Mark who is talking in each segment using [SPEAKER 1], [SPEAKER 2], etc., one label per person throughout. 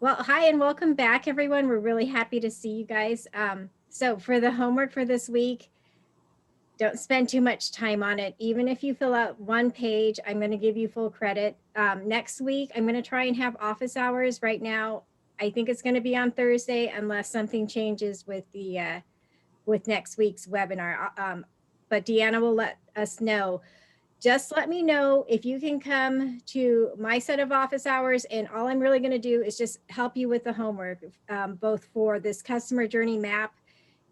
[SPEAKER 1] Well, hi and welcome back, everyone. We're really happy to see you guys. So for the homework for this week, don't spend too much time on it. Even if you fill out one page, I'm going to give you full credit. Next week, I'm going to try and have office hours. Right now, I think it's going to be on Thursday unless something changes with next week's webinar. But Deanna will let us know. Just let me know if you can come to my set of office hours, and all I'm really going to do is just help you with the homework, both for this customer journey map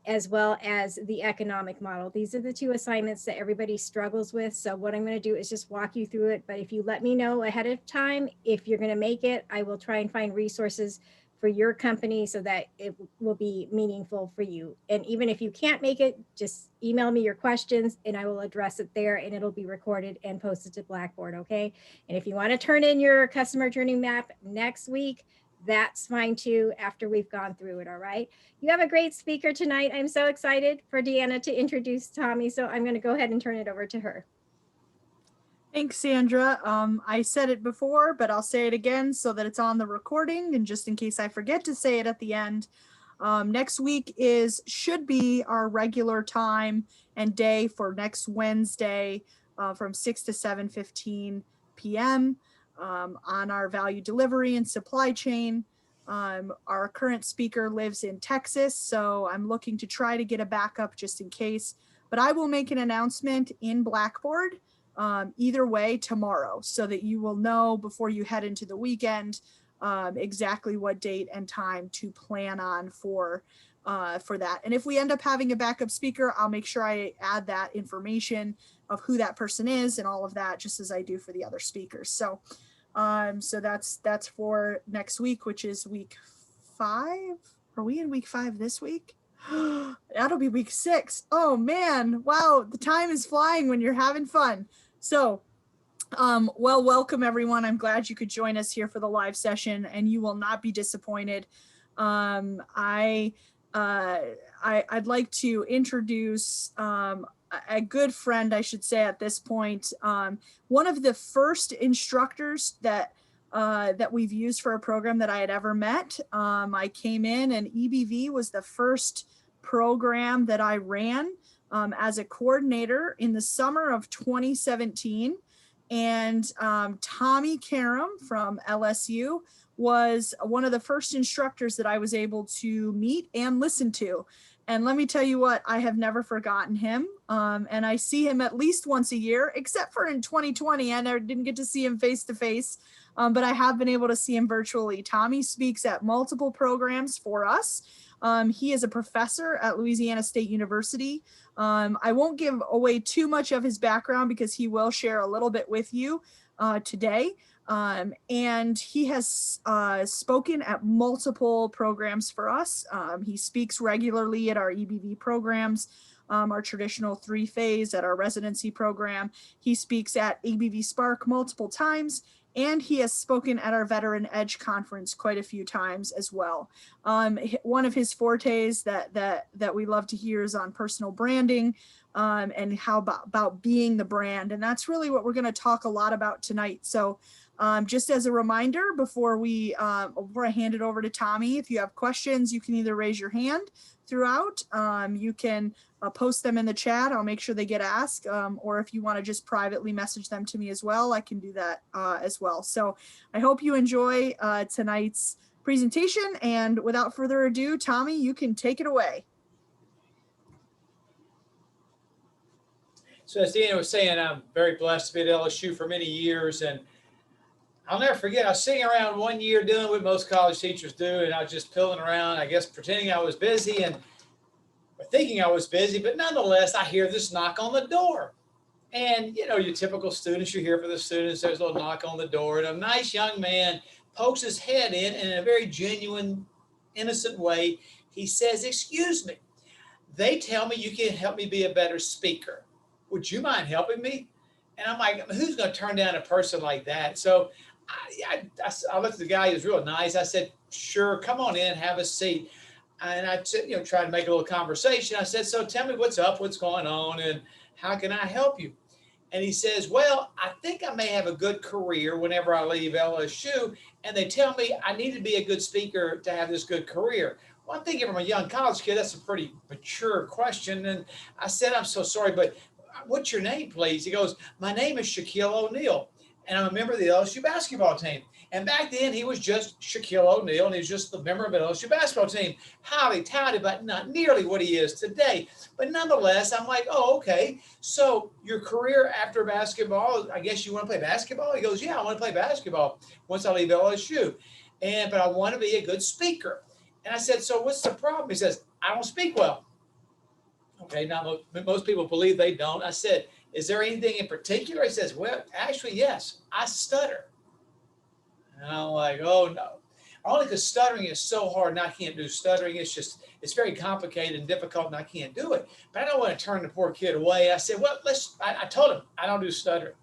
[SPEAKER 1] as well as the economic model. These are the two assignments that everybody struggles with. So what I'm going to do is just walk you through it. But if you let me know ahead of time, if you're going to make it, I will try and find resources for your company so that it will be meaningful for you. And even if you can't make it, just email me your questions and I will address it there, and it'll be recorded and posted to Blackboard. Okay. And if you want to turn in your customer journey map next week, that's fine too, after we've gone through it. All right. You have a great speaker tonight. I'm so excited for Deanna to introduce Tommy. So I'm going to go ahead and turn it over to her.
[SPEAKER 2] Thanks, Sandra. I said it before, but I'll say it again so that it's on the recording, and just in case I forget to say it at the end. Next week should be our regular time and day for next Wednesday from 6 to 7:15 p.m. On our value delivery and supply chain. Our current speaker lives in Texas, so I'm looking to try to get a backup just in case. But I will make an announcement in Blackboard either way tomorrow so that you will know before you head into the weekend exactly what date and time to plan on for that. And if we end up having a backup speaker, I'll make sure I add that information of who that person is and all of that, just as I do for the other speakers. So that's for next week, which is week 5. Are we in week 5 this week? That'll be week 6. Oh man, wow, the time is flying when you're having fun. So, well, welcome everyone. I'm glad you could join us here for the live session, and you will not be disappointed. I'd like to introduce a good friend, I should say, at this point. One of the first instructors that we've used for a program that I had ever met. I came in, and EBV was the first program that I ran as a coordinator in the summer of 2017. And Tommy Karam from LSU was one of the first instructors that I was able to meet and listen to. And let me tell you what, I have never forgotten him. And I see him at least once a year, except for in 2020. I didn't get to see him face to face, but I have been able to see him virtually. Tommy speaks at multiple programs for us. He is a professor at Louisiana State University. I won't give away too much of his background because he will share a little bit with you today. And he has spoken at multiple programs for us. He speaks regularly at our EBV programs, our traditional 3-phase at our residency program. He speaks at EBV Spark multiple times, and he has spoken at our Veteran Edge conference quite a few times as well. One of his fortes that we love to hear is on personal branding and how about being the brand. And that's really what we're going to talk a lot about tonight. So just as a reminder, before I hand it over to Tommy, if you have questions, you can either raise your hand throughout. You can post them in the chat. I'll make sure they get asked. Or if you want to just privately message them to me as well, I can do that as well. So I hope you enjoy tonight's presentation. And without further ado, Tommy, you can take it away.
[SPEAKER 3] So as Deanna was saying, I'm very blessed to be at LSU for many years, and I'll never forget, I was sitting around one year doing what most college teachers do, and I was just pilling around, I guess pretending I was busy and thinking I was busy, but nonetheless, I hear this knock on the door. And, you know, your typical students, you're here for the students, there's a little knock on the door, and a nice young man pokes his head in a very genuine, innocent way. He says, "Excuse me, they tell me you can help me be a better speaker. Would you mind helping me?" And I'm like, who's going to turn down a person like that? So I looked at the guy, he was real nice. I said, "Sure, come on in, have a seat." And I tried to make a little conversation. I said, "So tell me what's up, what's going on, and how can I help you?" And he says, well, I think I may have a good career whenever I leave LSU. And they tell me I need to be a good speaker to have this good career. Well, I'm thinking from a young college kid, that's a pretty mature question. And I said, I'm so sorry, but what's your name, please? He goes, my name is Shaquille O'Neal, and I'm a member of the LSU basketball team. And back then, he was just Shaquille O'Neal, and he was just the member of the LSU basketball team. Highly touted, but not nearly what he is today. But nonetheless, I'm like, oh, okay. So your career after basketball, I guess you want to play basketball? He goes, yeah, I want to play basketball once I leave LSU. But I want to be a good speaker. And I said, so what's the problem? He says, I don't speak well. Okay, now most people believe they don't. I said, is there anything in particular? He says, well, actually, yes, I stutter. And I'm like, oh no. Only because stuttering is so hard and I can't do stuttering. It's very complicated and difficult and I can't do it. But I don't want to turn the poor kid away. I said, well, I told him I don't do stuttering,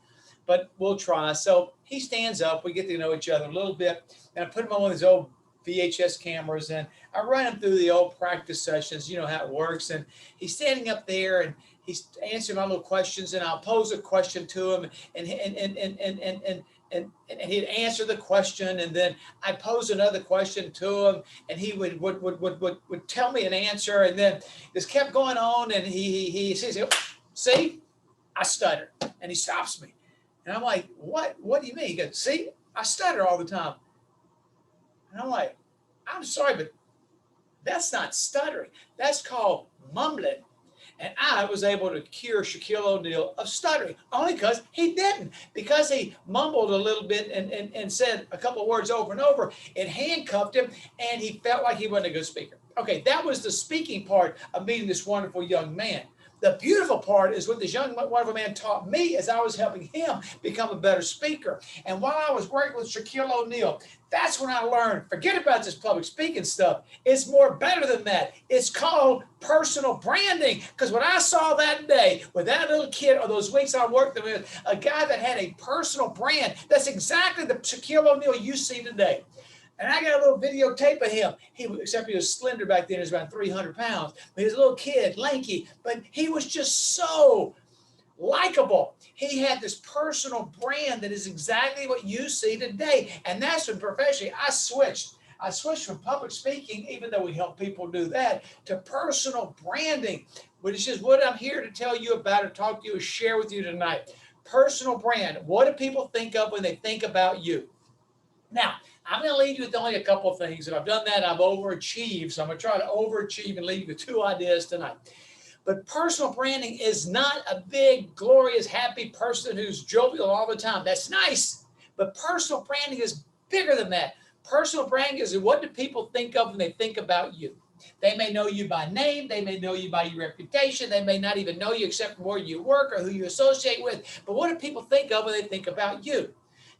[SPEAKER 3] but we'll try. So he stands up, we get to know each other a little bit, and I put him on one of these old VHS cameras and I run him through the old practice sessions, you know how it works. And he's standing up there and he's answering my little questions, and I'll pose a question to him and he'd answer the question, and then I pose another question to him, and he would tell me an answer, and then this kept going on, and he says, see, I stutter, and he stops me, and I'm like, what do you mean? He goes, see, I stutter all the time, and I'm like, I'm sorry, but that's not stuttering. That's called mumbling. And I was able to cure Shaquille O'Neal of stuttering, only because he didn't. Because he mumbled a little bit and said a couple of words over and over, it handcuffed him, and he felt like he wasn't a good speaker. Okay, that was the speaking part of meeting this wonderful young man. The beautiful part is what this young wonderful man taught me as I was helping him become a better speaker. And while I was working with Shaquille O'Neal, that's when I learned, forget about this public speaking stuff. It's more better than that. It's called personal branding. Because what I saw that day with that little kid, or those weeks I worked with, a guy that had a personal brand, that's exactly the Shaquille O'Neal you see today. And I got a little videotape of him. Except he was slender back then, he was around 300 pounds. But he was a little kid, lanky, but he was just so likable. He had this personal brand that is exactly what you see today. And that's when professionally I switched. I switched from public speaking, even though we help people do that, to personal branding, which is what I'm here to tell you about or talk to you or share with you tonight. Personal brand. What do people think of when they think about you? Now, I'm going to leave you with only a couple of things. If I've done that, I've overachieved. So I'm going to try to overachieve and leave you with 2 ideas tonight. But personal branding is not a big, glorious, happy person who's jovial all the time. That's nice. But personal branding is bigger than that. Personal branding is what do people think of when they think about you? They may know you by name. They may know you by your reputation. They may not even know you except from where you work or who you associate with. But what do people think of when they think about you?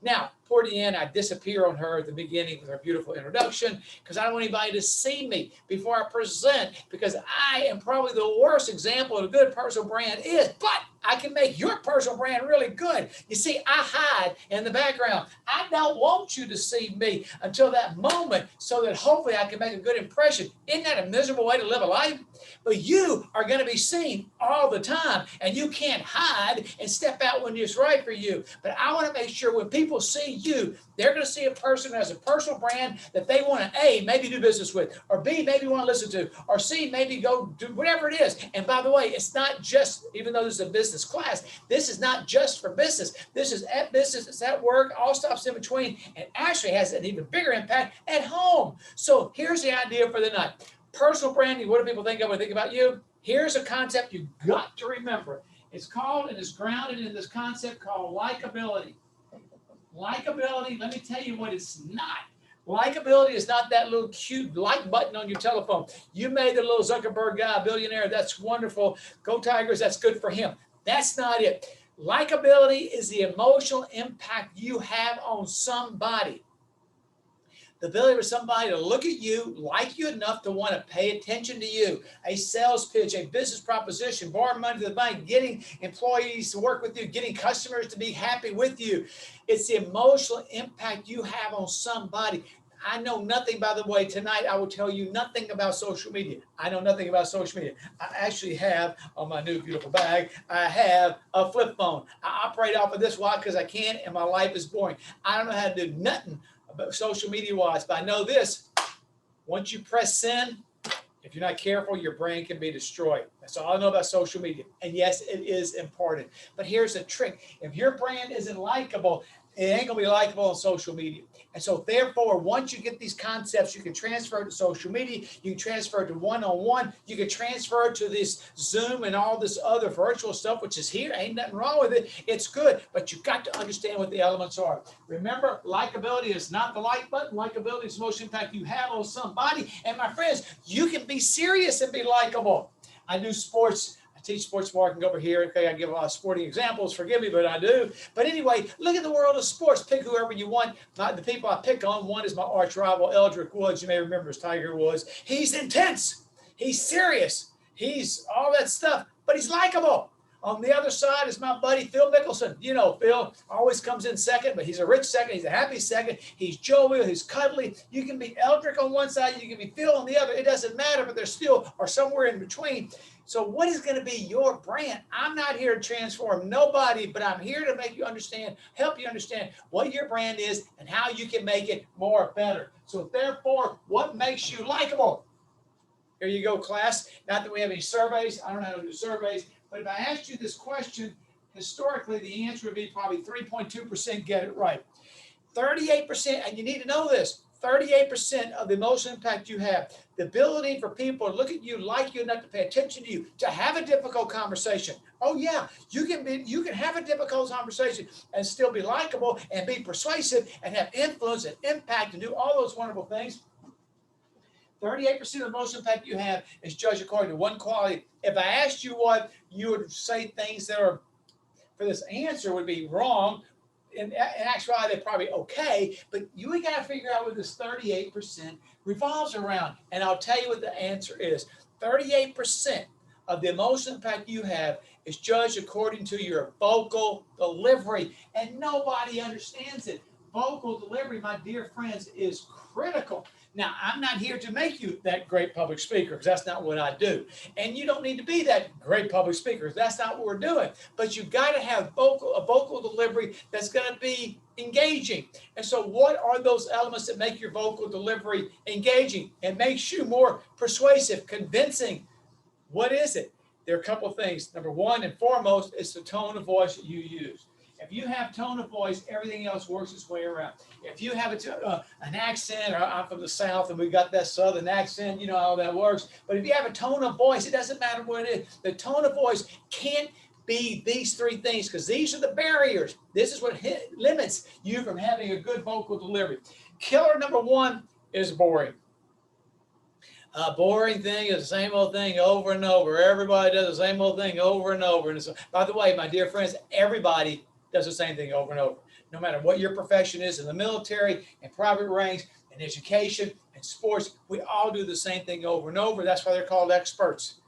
[SPEAKER 3] Now, toward the end, I disappear on her at the beginning with her beautiful introduction because I don't want anybody to see me before I present, because I am probably the worst example of a good personal brand is, but I can make your personal brand really good. You see, I hide in the background. I don't want you to see me until that moment so that hopefully I can make a good impression. Isn't that a miserable way to live a life? But you are going to be seen all the time, and you can't hide and step out when it's right for you. But I want to make sure when people see you, they're going to see a person who has a personal brand that they want to, A, maybe do business with, or B, maybe want to listen to, or C, maybe go do whatever it is. And by the way, it's not just, even though this is a business class, this is not just for business. This is at business, it's at work, all stops in between, and actually has an even bigger impact at home. So here's the idea for the night. Personal branding, what do people think of when they think about you? Here's a concept you've got to remember. It's called and is grounded in this concept called likability. Likability, let me tell you what it's not. Likability is not that little cute like button on your telephone. You made the little Zuckerberg guy a billionaire. That's wonderful. Go Tigers. That's good for him. That's not it. Likability is the emotional impact you have on somebody. The ability for somebody to look at you, like you enough to want to pay attention to you. A sales pitch, a business proposition, borrowing money to the bank, getting employees to work with you, getting customers to be happy with you. It's the emotional impact you have on somebody. I know nothing, by the way, tonight I will tell you nothing about social media. I know nothing about social media. I actually have on my new beautiful bag, I have a flip phone. I operate off of this. Why? Because I can, and my life is boring. I don't know how to do nothing about social media wise, but I know this. Once you press send, if you're not careful, your brain can be destroyed. That's all I know about social media. And yes, it is important. But here's the trick. If your brand isn't likable, it ain't going to be likable on social media. And so therefore, once you get these concepts, you can transfer it to social media. You can transfer it to one-on-one. You can transfer it to this Zoom and all this other virtual stuff, which is here. Ain't nothing wrong with it. It's good. But you've got to understand what the elements are. Remember, likability is not the like button. Likability is the most impact you have on somebody. And my friends, you can be serious and be likable. I do sports. I teach sports marketing over here. Okay, I give a lot of sporting examples. Forgive me, but I do. But anyway, look at the world of sports. Pick whoever you want. The people I pick on, one is my arch rival, Eldrick Woods. You may remember as Tiger Woods. He's intense. He's serious. He's all that stuff, but he's likable. On the other side is my buddy, Phil Mickelson. You know, Phil always comes in second, but he's a rich second. He's a happy second. He's jovial. He's cuddly. You can be Eldrick on one side. You can be Phil on the other. It doesn't matter, but they're still are somewhere in between. So what is going to be your brand? I'm not here to transform nobody, but I'm here to make you understand, help you understand what your brand is and how you can make it more better. So therefore, what makes you likable? Here you go, class. Not that we have any surveys. I don't know how to do surveys. But if I asked you this question, historically, the answer would be probably 3.2% get it right. 38%, and you need to know this, 38% of the emotional impact you have, the ability for people to look at you, like you enough to pay attention to you, to have a difficult conversation. Oh yeah, you can have a difficult conversation and still be likable and be persuasive and have influence and impact and do all those wonderful things. 38% of the emotional impact you have is judged according to one quality. If I asked you what, you would say things that are, for this answer, would be wrong. In actuality, they're probably okay, but you got to figure out what this 38% revolves around. And I'll tell you what the answer is. 38% of the emotional impact you have is judged according to your vocal delivery, and nobody understands it. Vocal delivery, my dear friends, is critical. Now, I'm not here to make you that great public speaker, because that's not what I do. And you don't need to be that great public speaker. That's not what we're doing. But you've got to have a vocal delivery that's going to be engaging. And so what are those elements that make your vocal delivery engaging and makes you more persuasive, convincing? What is it? There are a couple of things. Number one and foremost is the tone of voice that you use. If you have tone of voice, everything else works its way around. If you have an accent, or I'm from the South and we got that Southern accent, you know how that works. But if you have a tone of voice, it doesn't matter what it is. The tone of voice can't be these three things, because these are the barriers. This is what limits you from having a good vocal delivery. Killer number one is boring. Boring thing is the same old thing over and over. Everybody does the same old thing over and over. And so, by the way, my dear friends, everybody does the same thing over and over. No matter what your profession is, in the military, in private ranks, in education, in sports, we all do the same thing over and over. That's why they're called experts.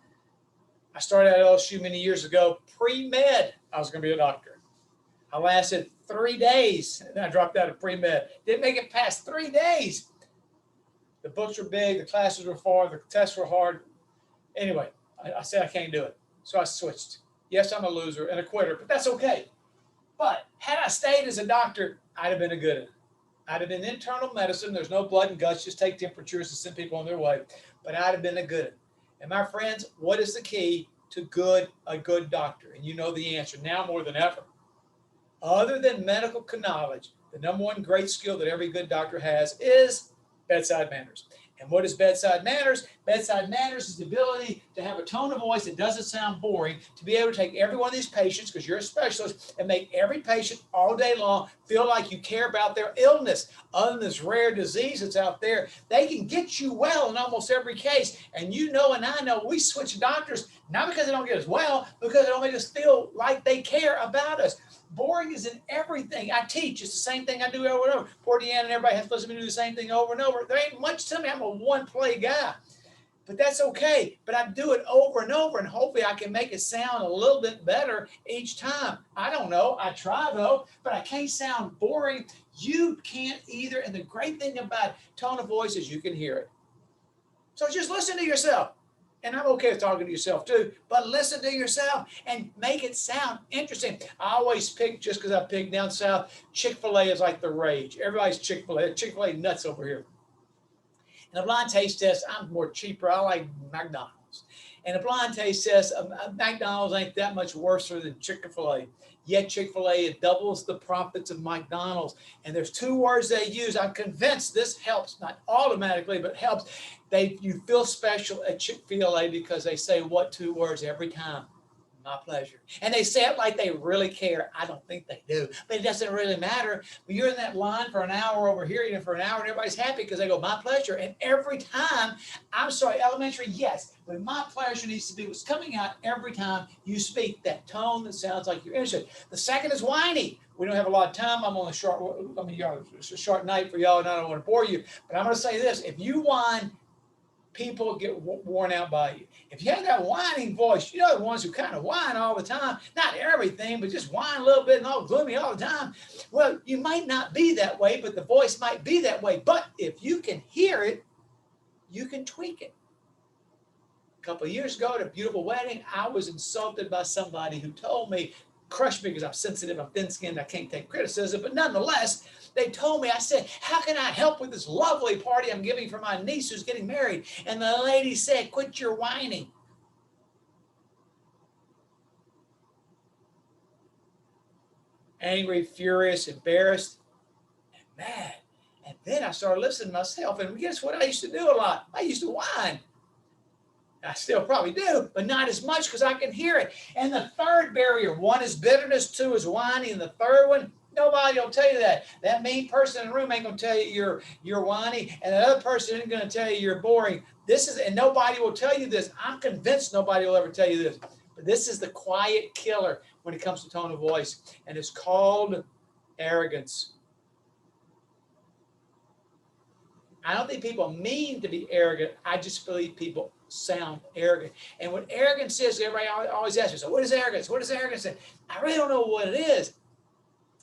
[SPEAKER 3] I started at LSU many years ago, pre-med. I was going to be a doctor. I lasted 3 days, and I dropped out of pre-med. Didn't make it past 3 days. The books were big, the classes were far, the tests were hard. Anyway, I said I can't do it. So I switched. Yes, I'm a loser and a quitter, but that's okay. But had I stayed as a doctor, I'd have been a good one. I'd have been internal medicine. There's no blood and guts, just take temperatures and send people on their way. But I'd have been a good one. And my friends, what is the key to a good doctor? And you know the answer now more than ever. Other than medical knowledge, the number one great skill that every good doctor has is bedside manners. And what is bedside manners? Bedside manners is the ability to have a tone of voice that doesn't sound boring, to be able to take every one of these patients, because you're a specialist, and make every patient all day long feel like you care about their illness. Other than this rare disease that's out there, they can get you well in almost every case. And you know, and I know, we switch doctors, not because they don't get us well, because they don't make us feel like they care about us. Boring is in everything. I teach. It's the same thing I do over and over. Poor Deanna and everybody has to listen to me do the same thing over and over. There ain't much to me. I'm a one-play guy. But that's okay. But I do it over and over, and hopefully I can make it sound a little bit better each time. I don't know. I try, though, but I can't sound boring. You can't either. And the great thing about tone of voice is you can hear it. So just listen to yourself. And I'm okay with talking to yourself too, but listen to yourself and make it sound interesting. I always pick, just because I picked down south, Chick-fil-A is like the rage. Everybody's Chick-fil-A. Chick-fil-A nuts over here. In a blind taste test, I'm more cheaper. I like McDonald's. And a blind taste test, McDonald's ain't that much worse than Chick-fil-A. Yet Chick-fil-A, it doubles the profits of McDonald's. And there's two words they use. I'm convinced this helps, not automatically, but helps. You feel special at Chick-fil-A because they say what two words every time? My pleasure. And they say it like they really care. I don't think they do, but it doesn't really matter. When you're in that line for an hour over here, even for an hour, and everybody's happy because they go, my pleasure. And every time, I'm sorry, elementary, yes, but my pleasure needs to be what's coming out every time you speak, that tone that sounds like you're interested. The second is whiny. We don't have a lot of time. I'm on a short, it's a short night for y'all, and I don't want to bore you, but I'm going to say this. If you whine, people get worn out by you. If you have that whining voice, you know the ones who kind of whine all the time, not everything, but just whine a little bit and all gloomy all the time. Well, you might not be that way, but the voice might be that way. But if you can hear it, you can tweak it. A couple of years ago at a beautiful wedding, I was insulted by somebody who told me, crushed me because I'm sensitive, I'm thin-skinned, I can't take criticism, but nonetheless, they told me, I said, how can I help with this lovely party I'm giving for my niece who's getting married? And the lady said, quit your whining. Angry, furious, embarrassed, and mad. And then I started listening to myself, and guess what I used to do a lot? I used to whine. I still probably do, but not as much because I can hear it. And the third barrier, one is bitterness, two is whining, and the third one, nobody will tell you that. That mean person in the room ain't going to tell you you're whiny, and the other person isn't going to tell you you're boring. And nobody will tell you this. I'm convinced nobody will ever tell you this. But this is the quiet killer when it comes to tone of voice, and it's called arrogance. I don't think people mean to be arrogant. I just believe people sound arrogant. And what arrogance is, everybody always asks me, so what is arrogance? What is arrogance? I really don't know what it is,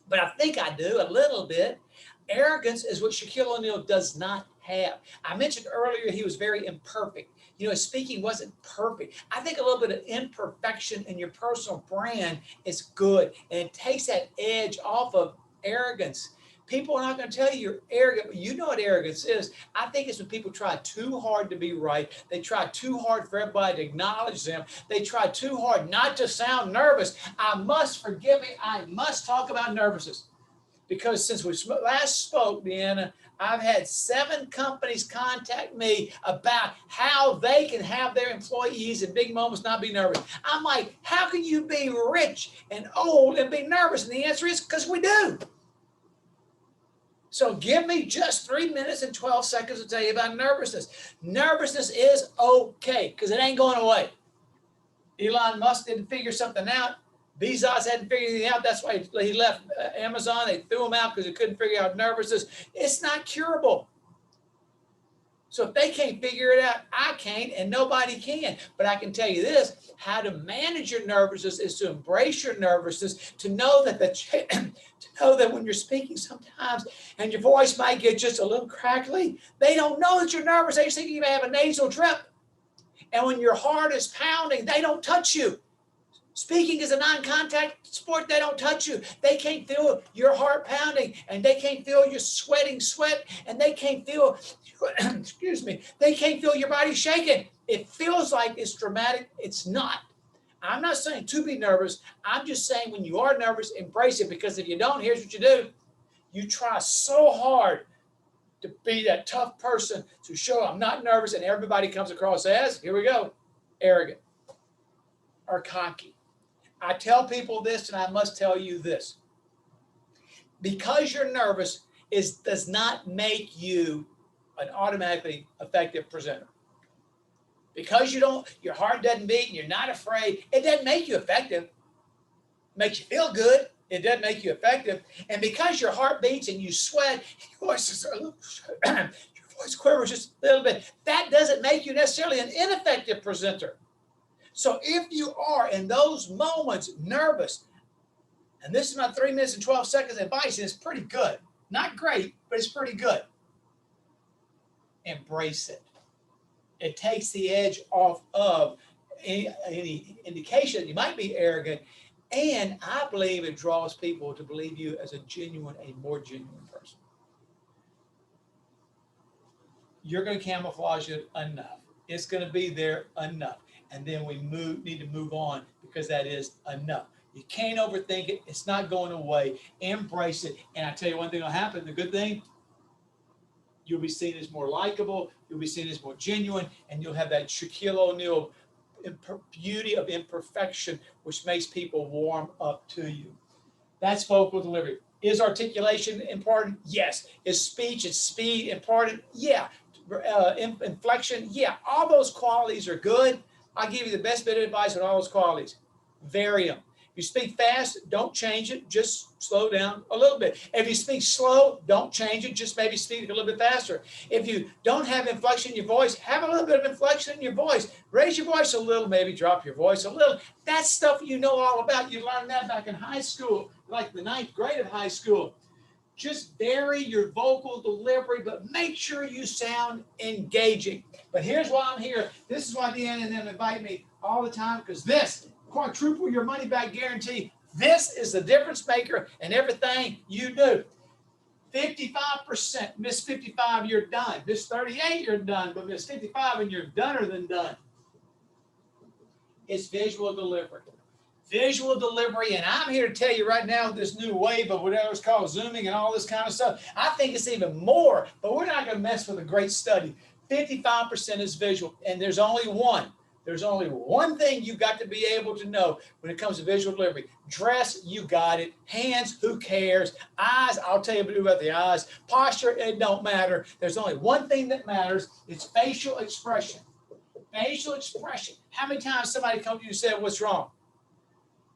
[SPEAKER 3] but I think I do a little bit. Arrogance is what Shaquille O'Neal does not have. I mentioned earlier he was very imperfect. You know, his speaking wasn't perfect. I think a little bit of imperfection in your personal brand is good, and it takes that edge off of arrogance. People are not going to tell you you're arrogant, but you know what arrogance is. I think it's when people try too hard to be right. They try too hard for everybody to acknowledge them. They try too hard not to sound nervous. Forgive me, I must talk about nervousness. Because since we last spoke, Deanna, I've had 7 companies contact me about how they can have their employees in big moments not be nervous. I'm like, how can you be rich and old and be nervous? And the answer is because we do. So give me just 3 minutes and 12 seconds to tell you about nervousness. Nervousness is okay because it ain't going away. Elon Musk didn't figure something out. Bezos hadn't figured anything out. That's why he left Amazon. They threw him out because he couldn't figure out nervousness. It's not curable. So if they can't figure it out, I can't, and nobody can. But I can tell you this, how to manage your nervousness is to embrace your nervousness, to know that when you're speaking sometimes and your voice might get just a little crackly, they don't know that you're nervous. They just think you may have a nasal drip. And when your heart is pounding, they don't touch you. Speaking is a non-contact sport. They don't touch you. They can't feel your heart pounding, and they can't feel your sweating sweat, and they can't feel, excuse me, they can't feel your body shaking. It feels like it's dramatic. It's not. I'm not saying to be nervous. I'm just saying when you are nervous, embrace it, because if you don't, here's what you do. You try so hard to be that tough person to show I'm not nervous, and everybody comes across as, here we go, arrogant or cocky. I tell people this, and I must tell you this. Because you're nervous does not make you an automatically effective presenter. Because your heart doesn't beat and you're not afraid, it doesn't make you effective. It makes you feel good. It doesn't make you effective. And because your heart beats and you sweat, your voice quivers just a little bit, that doesn't make you necessarily an ineffective presenter. So if you are in those moments nervous, and this is my 3 minutes and 12 seconds advice, and it's pretty good. Not great, but it's pretty good. Embrace it. It takes the edge off of any indication that you might be arrogant. And I believe it draws people to believe you as a more genuine person. You're going to camouflage it enough. It's going to be there enough. And then we need to move on because that is enough. You can't overthink it. It's not going away. Embrace it. And I tell you one thing will happen. The good thing, you'll be seen as more likable. You'll be seen as more genuine. And you'll have that Shaquille O'Neal beauty of imperfection, which makes people warm up to you. That's vocal delivery. Is articulation important? Yes. Is speech and speed important? Yeah. Inflection? Yeah. All those qualities are good. I'll give you the best bit of advice on all those qualities. Vary them. If you speak fast, don't change it. Just slow down a little bit. If you speak slow, don't change it. Just maybe speak a little bit faster. If you don't have inflection in your voice, have a little bit of inflection in your voice. Raise your voice a little, maybe drop your voice a little. That's stuff you know all about. You learned that back in high school, like the 9th grade of high school. Just vary your vocal delivery, but make sure you sound engaging. But here's why I'm here. This is why Deanna and them invite me all the time, because this, quadruple your money back guarantee, this is the difference maker in everything you do. 55%, miss 55, you're done. Miss 38, you're done. But miss 55 and you're doner than done. It's visual delivery. Visual delivery, and I'm here to tell you right now, this new wave of whatever it's called, zooming and all this kind of stuff, I think it's even more, but we're not going to mess with a great study. 55% is visual, and there's only one. There's only one thing you got to be able to know when it comes to visual delivery. Dress, you got it. Hands, who cares? Eyes, I'll tell you about the eyes. Posture, it don't matter. There's only one thing that matters. It's facial expression. Facial expression. How many times somebody come to you and said, what's wrong?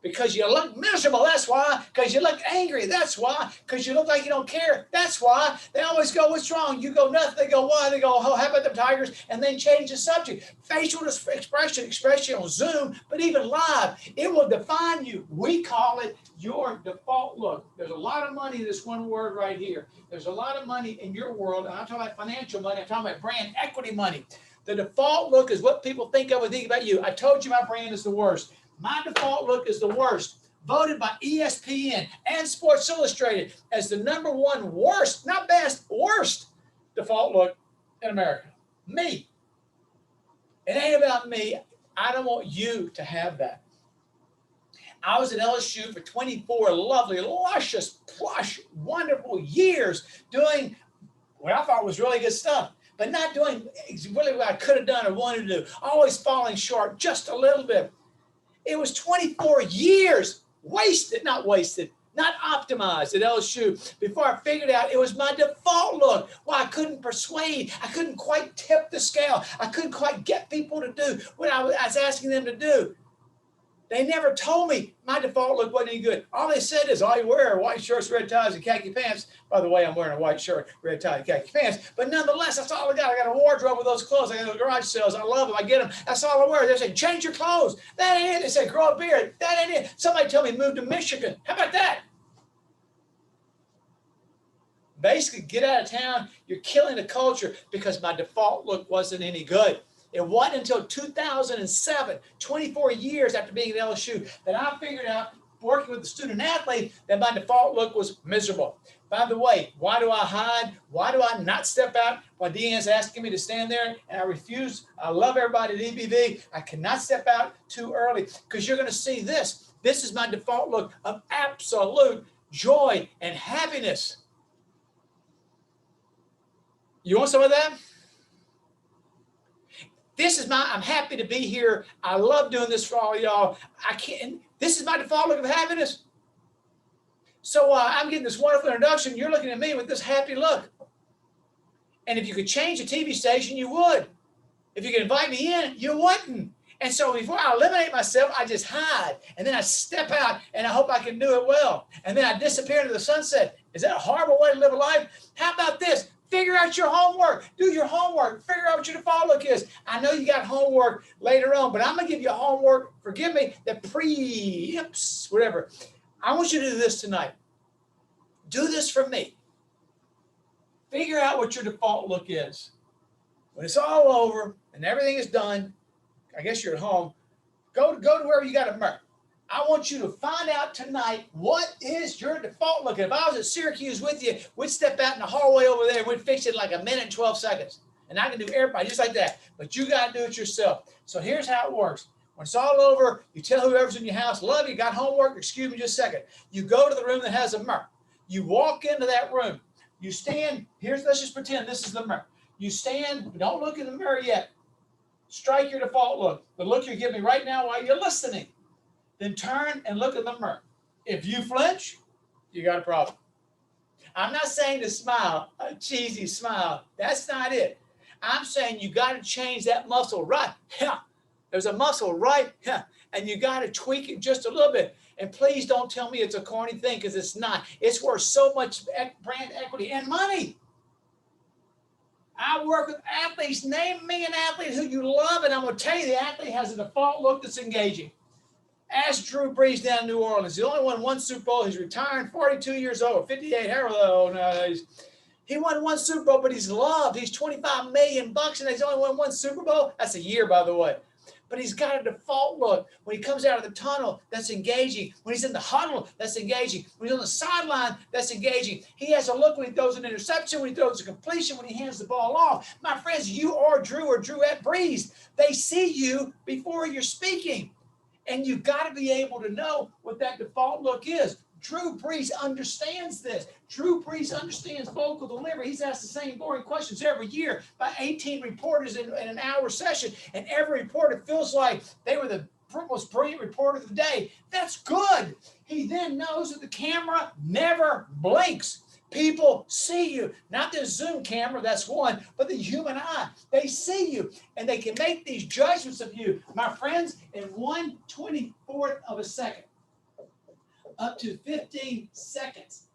[SPEAKER 3] Because you look miserable, that's why. Because you look angry, that's why. Because you look like you don't care, that's why. They always go, what's wrong? You go, nothing. They go, why? They go, oh, how about the Tigers? And then change the subject. Facial expression on Zoom, but even live, it will define you. We call it your default look. There's a lot of money in this one word right here. There's a lot of money in your world, and I'm talking about financial money. I'm talking about brand equity money. The default look is what people think of when they think about you. I told you my brand is the worst. My default look is the worst, voted by ESPN and Sports Illustrated as the #1 worst, not best, worst default look in America. Me. It ain't about me. I don't want you to have that. I was at LSU for 24 lovely, luscious, plush, wonderful years doing what I thought was really good stuff, but not doing really what I could have done or wanted to do, always falling short just a little bit. It was 24 years wasted, not optimized at LSU before I figured out it was my default look. Well, I couldn't persuade. I couldn't quite tip the scale. I couldn't quite get people to do what I was asking them to do. They never told me my default look wasn't any good. All they said is, all you wear are white shirts, red ties, and khaki pants. By the way, I'm wearing a white shirt, red tie, and khaki pants. But nonetheless, that's all I got. I got a wardrobe with those clothes. I got those garage sales. I love them. I get them. That's all I wear. They say, change your clothes. That ain't it. They say, grow a beard. That ain't it. Somebody tell me move to Michigan. How about that? Basically, get out of town. You're killing the culture because my default look wasn't any good. It wasn't until 2007, 24 years after being at LSU, that I figured out, working with the student athlete, that my default look was miserable. By the way, why do I hide? Why do I not step out when Deanna's asking me to stand there and I refuse? I love everybody at EBV. I cannot step out too early because you're going to see this. This is my default look of absolute joy and happiness. You want some of that? This is I'm happy to be here. I love doing this for all y'all. This is my default look of happiness. So I'm getting this wonderful introduction. You're looking at me with this happy look. And if you could change the TV station, you would. If you could invite me in, you wouldn't. And so before I eliminate myself, I just hide. And then I step out and I hope I can do it well. And then I disappear into the sunset. Is that a horrible way to live a life? How about this? Figure out your homework. Do your homework. Figure out what your default look is. I know you got homework later on, but I'm going to give you homework, forgive me, that preempts whatever. I want you to do this tonight. Do this for me. Figure out what your default look is. When it's all over and everything is done, I guess you're at home, go to wherever you got a mirror. I want you to find out tonight what is your default look. If I was at Syracuse with you, we'd step out in the hallway over there and we'd fix it like a minute and 12 seconds. And I can do everybody just like that. But you got to do it yourself. So here's how it works. When it's all over, you tell whoever's in your house, love you, got homework, excuse me just a second. You go to the room that has a mirror. You walk into that room. You stand, let's just pretend this is the mirror. You stand, don't look in the mirror yet. Strike your default look, the look you're giving me right now while you're listening. Then turn and look in the mirror. If you flinch, you got a problem. I'm not saying to smile, a cheesy smile. That's not it. I'm saying you got to change that muscle right here. There's a muscle right here, and you got to tweak it just a little bit. And please don't tell me it's a corny thing, because it's not. It's worth so much brand equity and money. I work with athletes. Name me an athlete who you love, and I'm going to tell you the athlete has a default look that's engaging. Ask Drew Brees down in New Orleans. He only won one Super Bowl. He's retiring, 42 years old, 58, however old nowadays. He won one Super Bowl, but he's loved. He's $25 million, and he's only won one Super Bowl. That's a year, by the way. But he's got a default look. When he comes out of the tunnel, that's engaging. When he's in the huddle, that's engaging. When he's on the sideline, that's engaging. He has a look when he throws an interception, when he throws a completion, when he hands the ball off. My friends, you are Drew or Drew at Brees. They see you before you're speaking. And you've got to be able to know what that default look is. Drew Brees understands this. Drew Brees understands vocal delivery. He's asked the same boring questions every year by 18 reporters in an hour session. And every reporter feels like they were the most brilliant reporter of the day. That's good. He then knows that the camera never blinks. People see you, not the Zoom camera, that's one, but the human eye. They see you, and they can make these judgments of you, my friends, in 1/24th of a second, up to 15 seconds.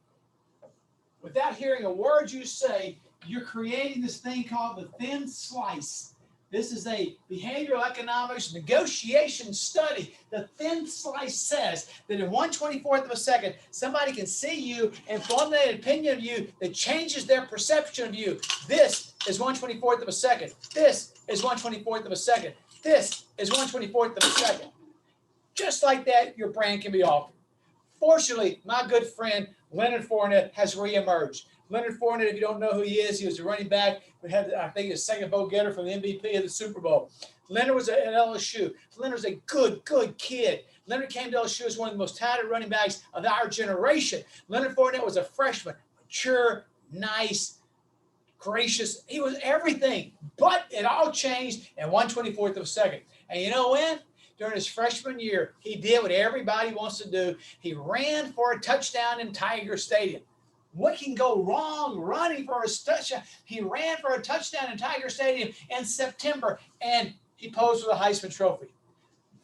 [SPEAKER 3] Without hearing a word you say, you're creating this thing called the thin slice. This is a behavioral economics negotiation study. The thin slice says that in 1/24th of a second, somebody can see you and formulate an opinion of you that changes their perception of you. This is 1/24th of a second. This is 1/24th of a second. This is 1/24th of a second. Just like that, your brand can be altered. Fortunately, my good friend Leonard Fournette has reemerged. Leonard Fournette, if you don't know who he was a running back. We had, I think, his second vote getter for the MVP of the Super Bowl. Leonard was at LSU. Leonard was a good kid. Leonard came to LSU as one of the most talented running backs of our generation. Leonard Fournette was a freshman, mature, nice, gracious. He was everything, but it all changed in 1/24th of a second. And you know when? During his freshman year, he did what everybody wants to do. He ran for a touchdown in Tiger Stadium. What can go wrong running for a touchdown? He ran for a touchdown in Tiger Stadium in September, and he posed for the Heisman Trophy.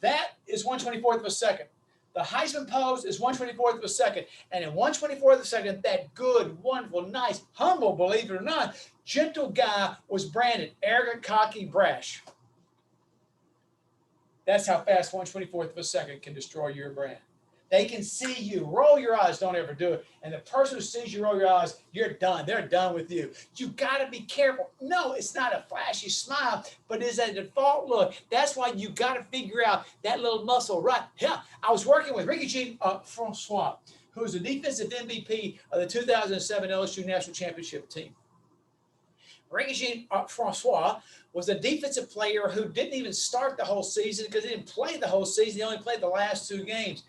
[SPEAKER 3] That is 1/24th of a second. The Heisman pose is 1/24th of a second. And in 1/24th of a second, that good, wonderful, nice, humble, believe it or not, gentle guy was branded arrogant, cocky, brash. That's how fast 1/24th of a second can destroy your brand. They can see you. Roll your eyes. Don't ever do it. And the person who sees you roll your eyes, you're done. They're done with you. You got to be careful. No, it's not a flashy smile, but it's a default look. That's why you got to figure out that little muscle right here. I was working with Ricky Francois, who was the defensive MVP of the 2007 LSU National Championship team. Ricky Francois was a defensive player who didn't even start the whole season because he didn't play the whole season. He only played the last 2 games.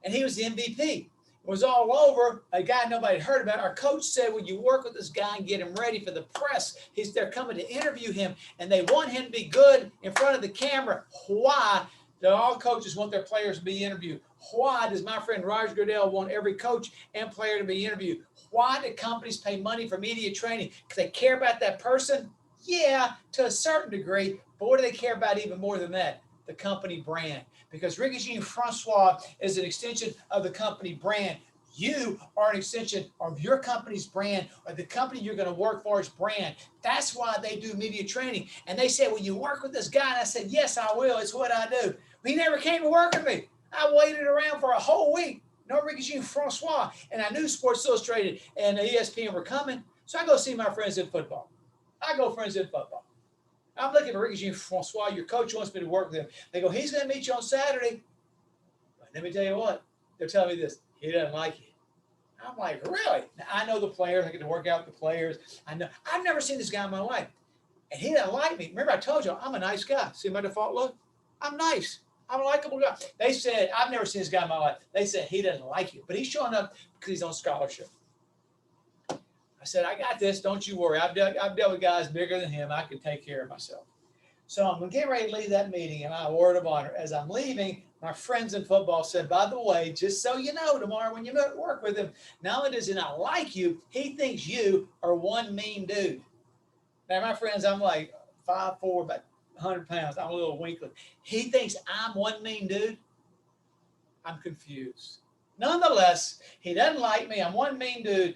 [SPEAKER 3] And he was the MVP. It was all over. A guy nobody had heard about. Our coach said, "Will you work with this guy and get him ready for the press?" They're coming to interview him, and they want him to be good in front of the camera. Why do all coaches want their players to be interviewed? Why does my friend Roger Goodell want every coach and player to be interviewed? Why do companies pay money for media training? Because they care about that person? Yeah, to a certain degree. But what do they care about even more than that? The company brand. Because Ricky Francois is an extension of the company brand. You are an extension of your company's brand, or the company you're going to work for is brand. That's why they do media training. And they said, "Will you work with this guy?" And I said, "Yes, I will. It's what I do." He never came to work with me. I waited around for a whole week. No Ricky Francois. And I knew Sports Illustrated and ESPN were coming. So I go see my friends in football. I go friends in football. I'm looking for Ricky Jean Francois. Your coach wants me to work with him. They go, he's going to meet you on Saturday. But let me tell you what. They're telling me this. He doesn't like you. I'm like, really? Now, I know the players. I get to work out with the players. I know. I've never seen this guy in my life. And he doesn't like me. Remember, I told you, I'm a nice guy. See my default look? I'm nice. I'm a likable guy. They said, I've never seen this guy in my life. They said, he doesn't like you. But he's showing up because he's on scholarship. I said, I got this. Don't you worry. I've dealt with guys bigger than him. I can take care of myself. So I'm getting ready to leave that meeting, and my word of honor, as I'm leaving, my friends in football said, by the way, just so you know, tomorrow when you work with him, not only does he not like you, he thinks you are one mean dude. Now, my friends, I'm like 5'4", about 100 pounds. I'm a little winkly. He thinks I'm one mean dude. I'm confused. Nonetheless, he doesn't like me. I'm one mean dude.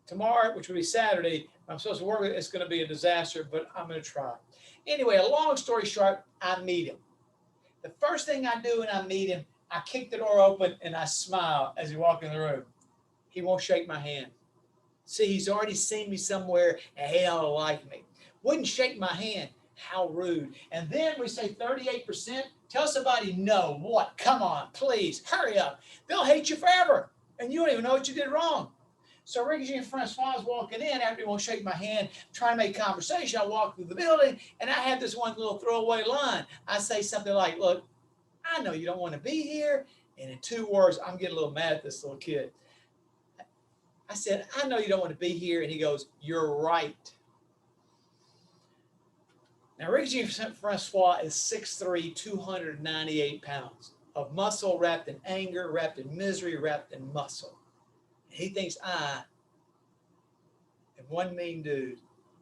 [SPEAKER 3] Tomorrow, which will be Saturday, I'm supposed to work with it. It's going to be a disaster, but I'm going to try. Anyway, a long story short, I meet him. The first thing I do when I meet him, I kick the door open and I smile as he walks in the room. He won't shake my hand. See, he's already seen me somewhere and he don't like me. Wouldn't shake my hand. How rude. And then we say 38%. Tell somebody no. What? Come on, please. Hurry up. They'll hate you forever. And you don't even know what you did wrong. So Ricky Jean Francois is walking in after he won't shake my hand, trying to make conversation. I walk through the building, and I have this one little throwaway line. I say something like, look, I know you don't want to be here. And in 2 words, I'm getting a little mad at this little kid. I said, I know you don't want to be here. And he goes, you're right. Now, Ricky Jean Francois is 6'3", 298 pounds of muscle wrapped in anger, wrapped in misery, wrapped in muscle. He thinks I am one mean dude.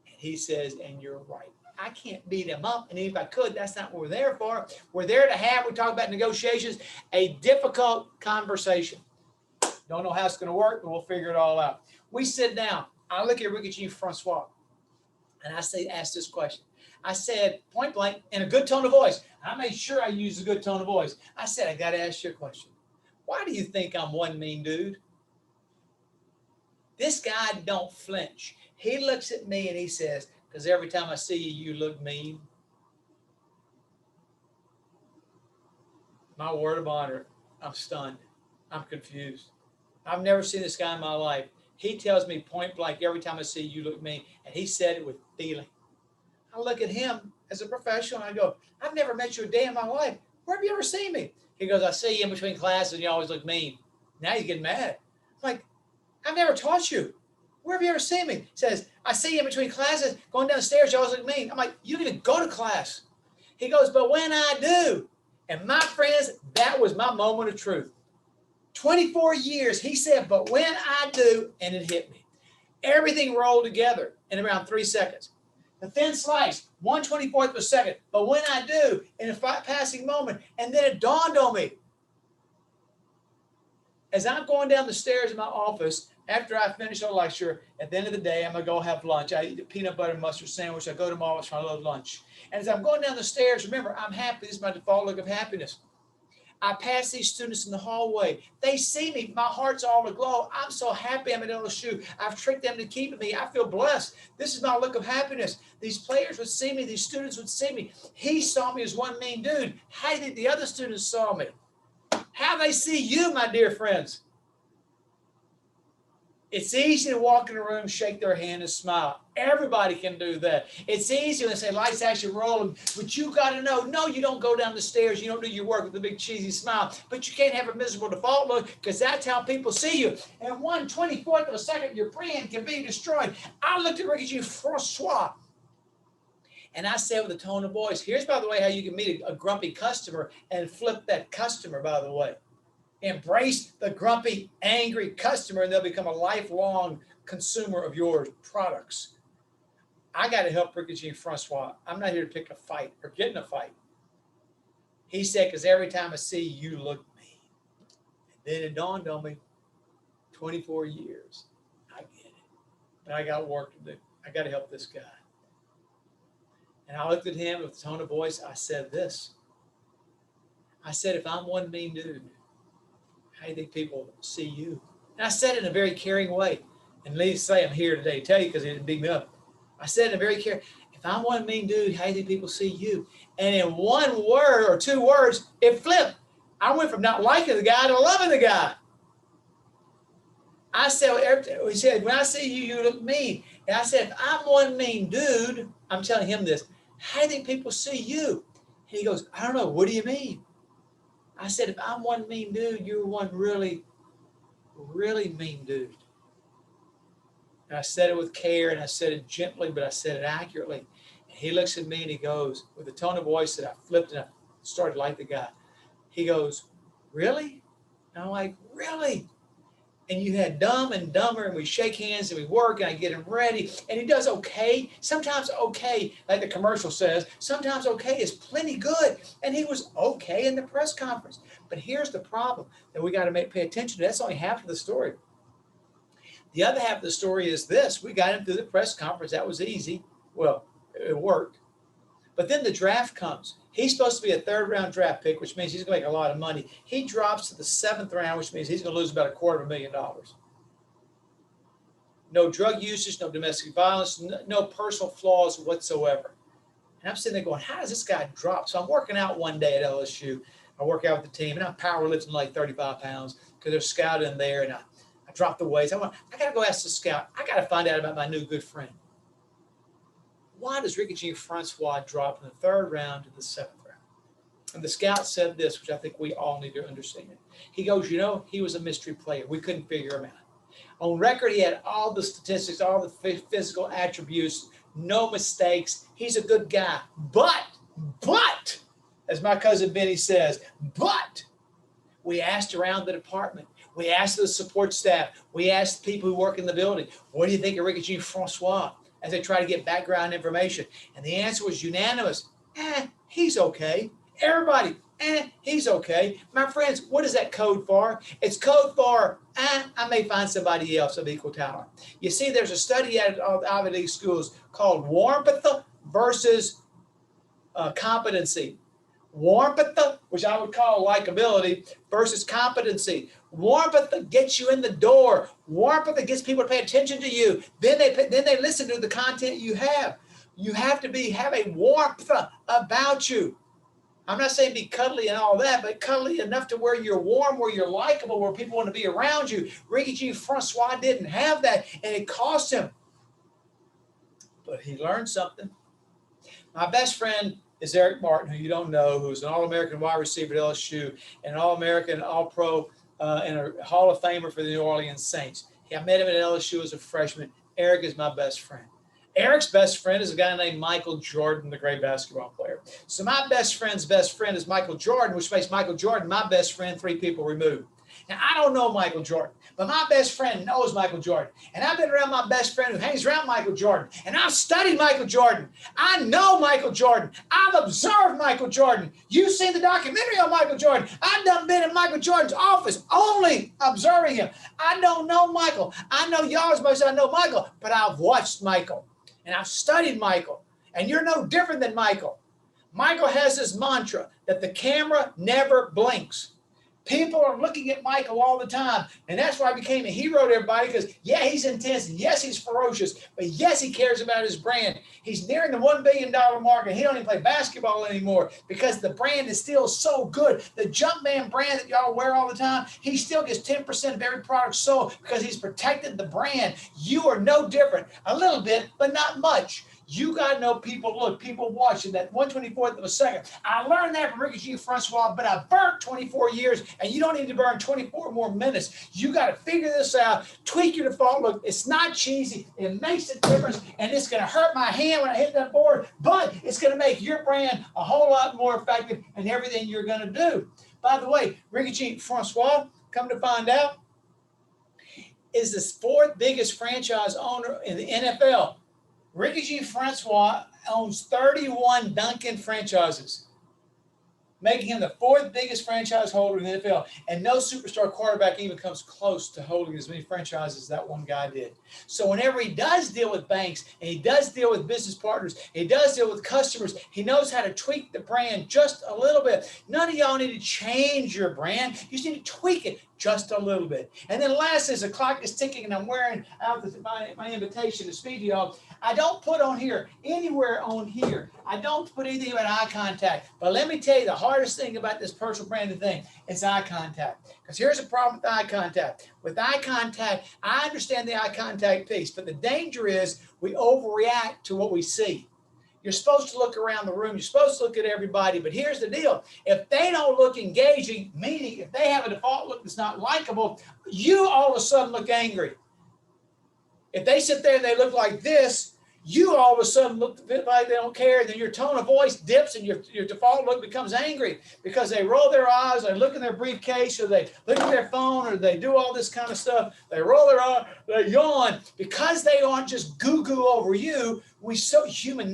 [SPEAKER 3] And he says, and you're right. I can't beat him up. And if I could, that's not what we're there for. We're there to have, we talk about negotiations, a difficult conversation. Don't know how it's going to work, but we'll figure it all out. We sit down. I look at Ricky Jean Francois, and I ask this question. I said, point blank, in a good tone of voice. I made sure I used a good tone of voice. I said, I got to ask you a question. Why do you think I'm one mean dude? This guy don't flinch. He looks at me and he says, because every time I see you, you look mean. My word of honor, I'm stunned. I'm confused. I've never seen this guy in my life. He tells me point blank, every time I see you, you look mean. And he said it with feeling. I look at him as a professional and I go, I've never met you a day in my life. Where have you ever seen me? He goes, I see you in between classes and you always look mean. Now he's getting mad. I'm like, I've never taught you. Where have you ever seen me? He says, I see you in between classes, going down the stairs, you always look mean. I'm like, you don't even go to class. He goes, but when I do. And my friends, that was my moment of truth. 24 years, he said, but when I do, and it hit me. Everything rolled together in around 3 seconds. The thin slice, 1/24th of a second. But when I do, in a passing moment, and then it dawned on me. As I'm going down the stairs in my office, after I finish a lecture, at the end of the day, I'm going to go have lunch. I eat a peanut butter and mustard sandwich. I go to my office for my little lunch. And as I'm going down the stairs, remember, I'm happy. This is my default look of happiness. I pass these students in the hallway. They see me. My heart's all aglow. I'm so happy I'm at LSU. I've tricked them to keep me. I feel blessed. This is my look of happiness. These players would see me. These students would see me. He saw me as one mean dude. How did the other students saw me? How they see you, my dear friends? It's easy to walk in a room, shake their hand, and smile. Everybody can do that. It's easy when they say, lights, action, rolling. But you got to know, no, you don't go down the stairs. You don't do your work with a big cheesy smile. But you can't have a miserable default look because that's how people see you. And 1/24th of a second, your brand can be destroyed. I looked at Ricky Jean Francois. And I said with a tone of voice, here's, by the way, how you can meet a grumpy customer and flip that customer, by the way. Embrace the grumpy, angry customer, and they'll become a lifelong consumer of your products. I got to help Ricky Jean Francois. I'm not here to pick a fight or get in a fight. He said, because every time I see you, you look mean. And then it dawned on me, 24 years. I get it. But I got work to do. I got to help this guy. And I looked at him with a tone of voice. I said this. I said, if I'm one mean dude, how do you think people see you? And I said it in a very caring way. And let me say I'm here today to tell you because he didn't beat me up. I said in a very careful, if I'm one mean dude, how do you think people see you? And in one word or two words, it flipped. I went from not liking the guy to loving the guy. I said, he said, when I see you, you look mean. And I said, if I'm one mean dude, I'm telling him this, how do you think people see you? And he goes, I don't know. What do you mean? I said, if I'm one mean dude, you're one really, really mean dude. And I said it with care and I said it gently, but I said it accurately. And he looks at me and he goes, with a tone of voice that I flipped and I started like the guy. He goes, really? And I'm like, really? And you had Dumb and Dumber, and we shake hands and we work, and I get him ready, and he does okay. Sometimes okay, like the commercial says, sometimes okay is plenty good. And he was okay in the press conference. But here's the problem that we got to pay attention to. That's only half of the story. The other half of the story is this. We got him through the press conference. That was easy. Well, it worked. But then the draft comes. He's supposed to be a third-round draft pick, which means he's going to make a lot of money. He drops to the 7th round, which means he's going to lose about $250,000. No drug usage, no domestic violence, no personal flaws whatsoever. And I'm sitting there going, how does this guy drop? So I'm working out one day at LSU. I work out with the team, and I'm powerlifting like 35 pounds because there's a scout in there, and I drop the weights. I got to go ask the scout. I got to find out about my new good friend. Why does Ricky Jean Francois drop from the 3rd round to the 7th round? And the scout said this, which I think we all need to understand. He goes, he was a mystery player. We couldn't figure him out. On record, he had all the statistics, all the physical attributes, no mistakes. He's a good guy. But, as my cousin Benny says, but we asked around the department. We asked the support staff. We asked people who work in the building, what do you think of Ricky Jean Francois? As they try to get background information. And the answer was unanimous. He's okay. Everybody, he's okay. My friends, what is that code for? It's code for, I may find somebody else of equal talent. You see, there's a study at Ivy League schools called warmth versus competency. Warmth, which I would call likability, versus competency. Warmth gets you in the door. Warmth gets people to pay attention to you. Then they listen to the content you have. You have to have a warmth about you. I'm not saying be cuddly and all that, but cuddly enough to where you're warm, where you're likable, where people want to be around you. Ricky Jean Francois didn't have that, and it cost him. But he learned something. My best friend is Eric Martin, who you don't know, who's an All-American wide receiver at LSU, and an All-American, All-Pro, and a Hall of Famer for the New Orleans Saints. I met him at LSU as a freshman. Eric is my best friend. Eric's best friend is a guy named Michael Jordan, the great basketball player. So my best friend's best friend is Michael Jordan, which makes Michael Jordan my best friend 3 people removed. Now, I don't know Michael Jordan, but my best friend knows Michael Jordan. And I've been around my best friend who hangs around Michael Jordan. And I've studied Michael Jordan. I know Michael Jordan. I've observed Michael Jordan. You've seen the documentary on Michael Jordan. I've done been in Michael Jordan's office only observing him. I don't know Michael. I know y'all as much as I know Michael, but I've watched Michael. And I've studied Michael. And you're no different than Michael. Michael has this mantra that the camera never blinks. People are looking at Michael all the time. And that's why I became a hero to everybody, because, yeah, he's intense. And yes, he's ferocious. But, yes, he cares about his brand. He's nearing the $1 billion mark, and he don't even play basketball anymore because the brand is still so good. The Jumpman brand that y'all wear all the time, he still gets 10% of every product sold because he's protected the brand. You are no different. A little bit, but not much. You got to know people look, people watching that 1/24th of a second. I learned that from Ricky Jean Francois, but I burnt 24 years, and you don't need to burn 24 more minutes. You got to figure this out, tweak your default look. It's not cheesy. It makes a difference, and it's going to hurt my hand when I hit that board, but it's going to make your brand a whole lot more effective in everything you're going to do. By the way, Ricky Jean Francois, come to find out, is the 4th biggest franchise owner in the NFL. Ricky Jean Francois owns 31 Dunkin' franchises, making him the 4th biggest franchise holder in the NFL. And no superstar quarterback even comes close to holding as many franchises as that one guy did. So whenever he does deal with banks, and he does deal with business partners, he does deal with customers, he knows how to tweak the brand just a little bit. None of y'all need to change your brand. You just need to tweak it just a little bit. And then lastly, as the clock is ticking and I'm wearing out my invitation to speak to y'all, I don't put on here, anywhere on here, I don't put anything about eye contact. But let me tell you, the hardest thing about this personal branding thing is eye contact. Because here's the problem with eye contact. With eye contact, I understand the eye contact piece, but the danger is we overreact to what we see. You're supposed to look around the room. You're supposed to look at everybody. But here's the deal. If they don't look engaging, meaning if they have a default look that's not likable, you all of a sudden look angry. If they sit there and they look like this, you all of a sudden look like they don't care. Then your tone of voice dips and your default look becomes angry because they roll their eyes, they look in their briefcase, or they look at their phone, or they do all this kind of stuff. They roll their eyes, they yawn. Because they aren't just goo-goo over you, we so human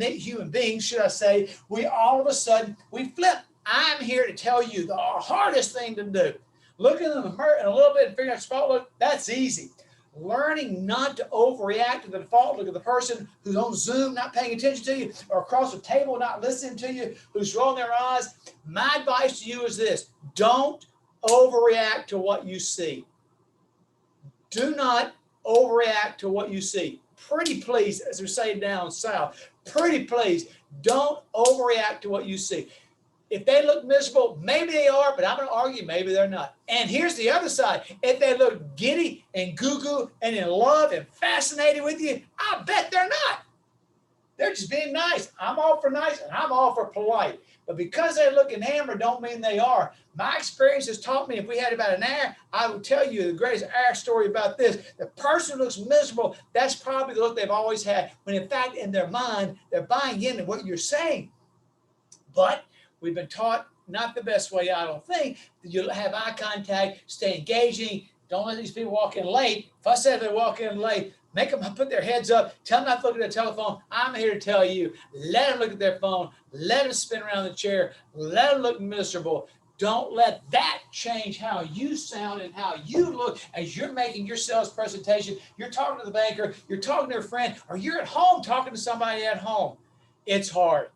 [SPEAKER 3] beings, should I say, we all of a sudden, we flip. I'm here to tell you the hardest thing to do. Look in the mirror and a little bit and figure out your default look, that's easy. Learning not to overreact to the default look of the person who's on Zoom, not paying attention to you, or across the table, not listening to you, who's rolling their eyes. My advice to you is this: don't overreact to what you see. Do not overreact to what you see. Pretty please, as we say down south, pretty please, don't overreact to what you see. If they look miserable, maybe they are, but I'm going to argue maybe they're not. And here's the other side. If they look giddy and goo-goo and in love and fascinated with you, I bet they're not. They're just being nice. I'm all for nice and I'm all for polite. But because they look enamored don't mean they are. My experience has taught me, if we had about an hour, I would tell you the greatest hour story about this. The person who looks miserable, that's probably the look they've always had, when in fact in their mind, they're buying into what you're saying. But we've been taught, not the best way, I don't think, that you'll have eye contact, stay engaging, don't let these people walk in late. If I said they walk in late, make them put their heads up, tell them not to look at their telephone. I'm here to tell you, let them look at their phone, let them spin around the chair, let them look miserable. Don't let that change how you sound and how you look as you're making your sales presentation. You're talking to the banker, you're talking to a friend, or you're at home talking to somebody at home. It's hard.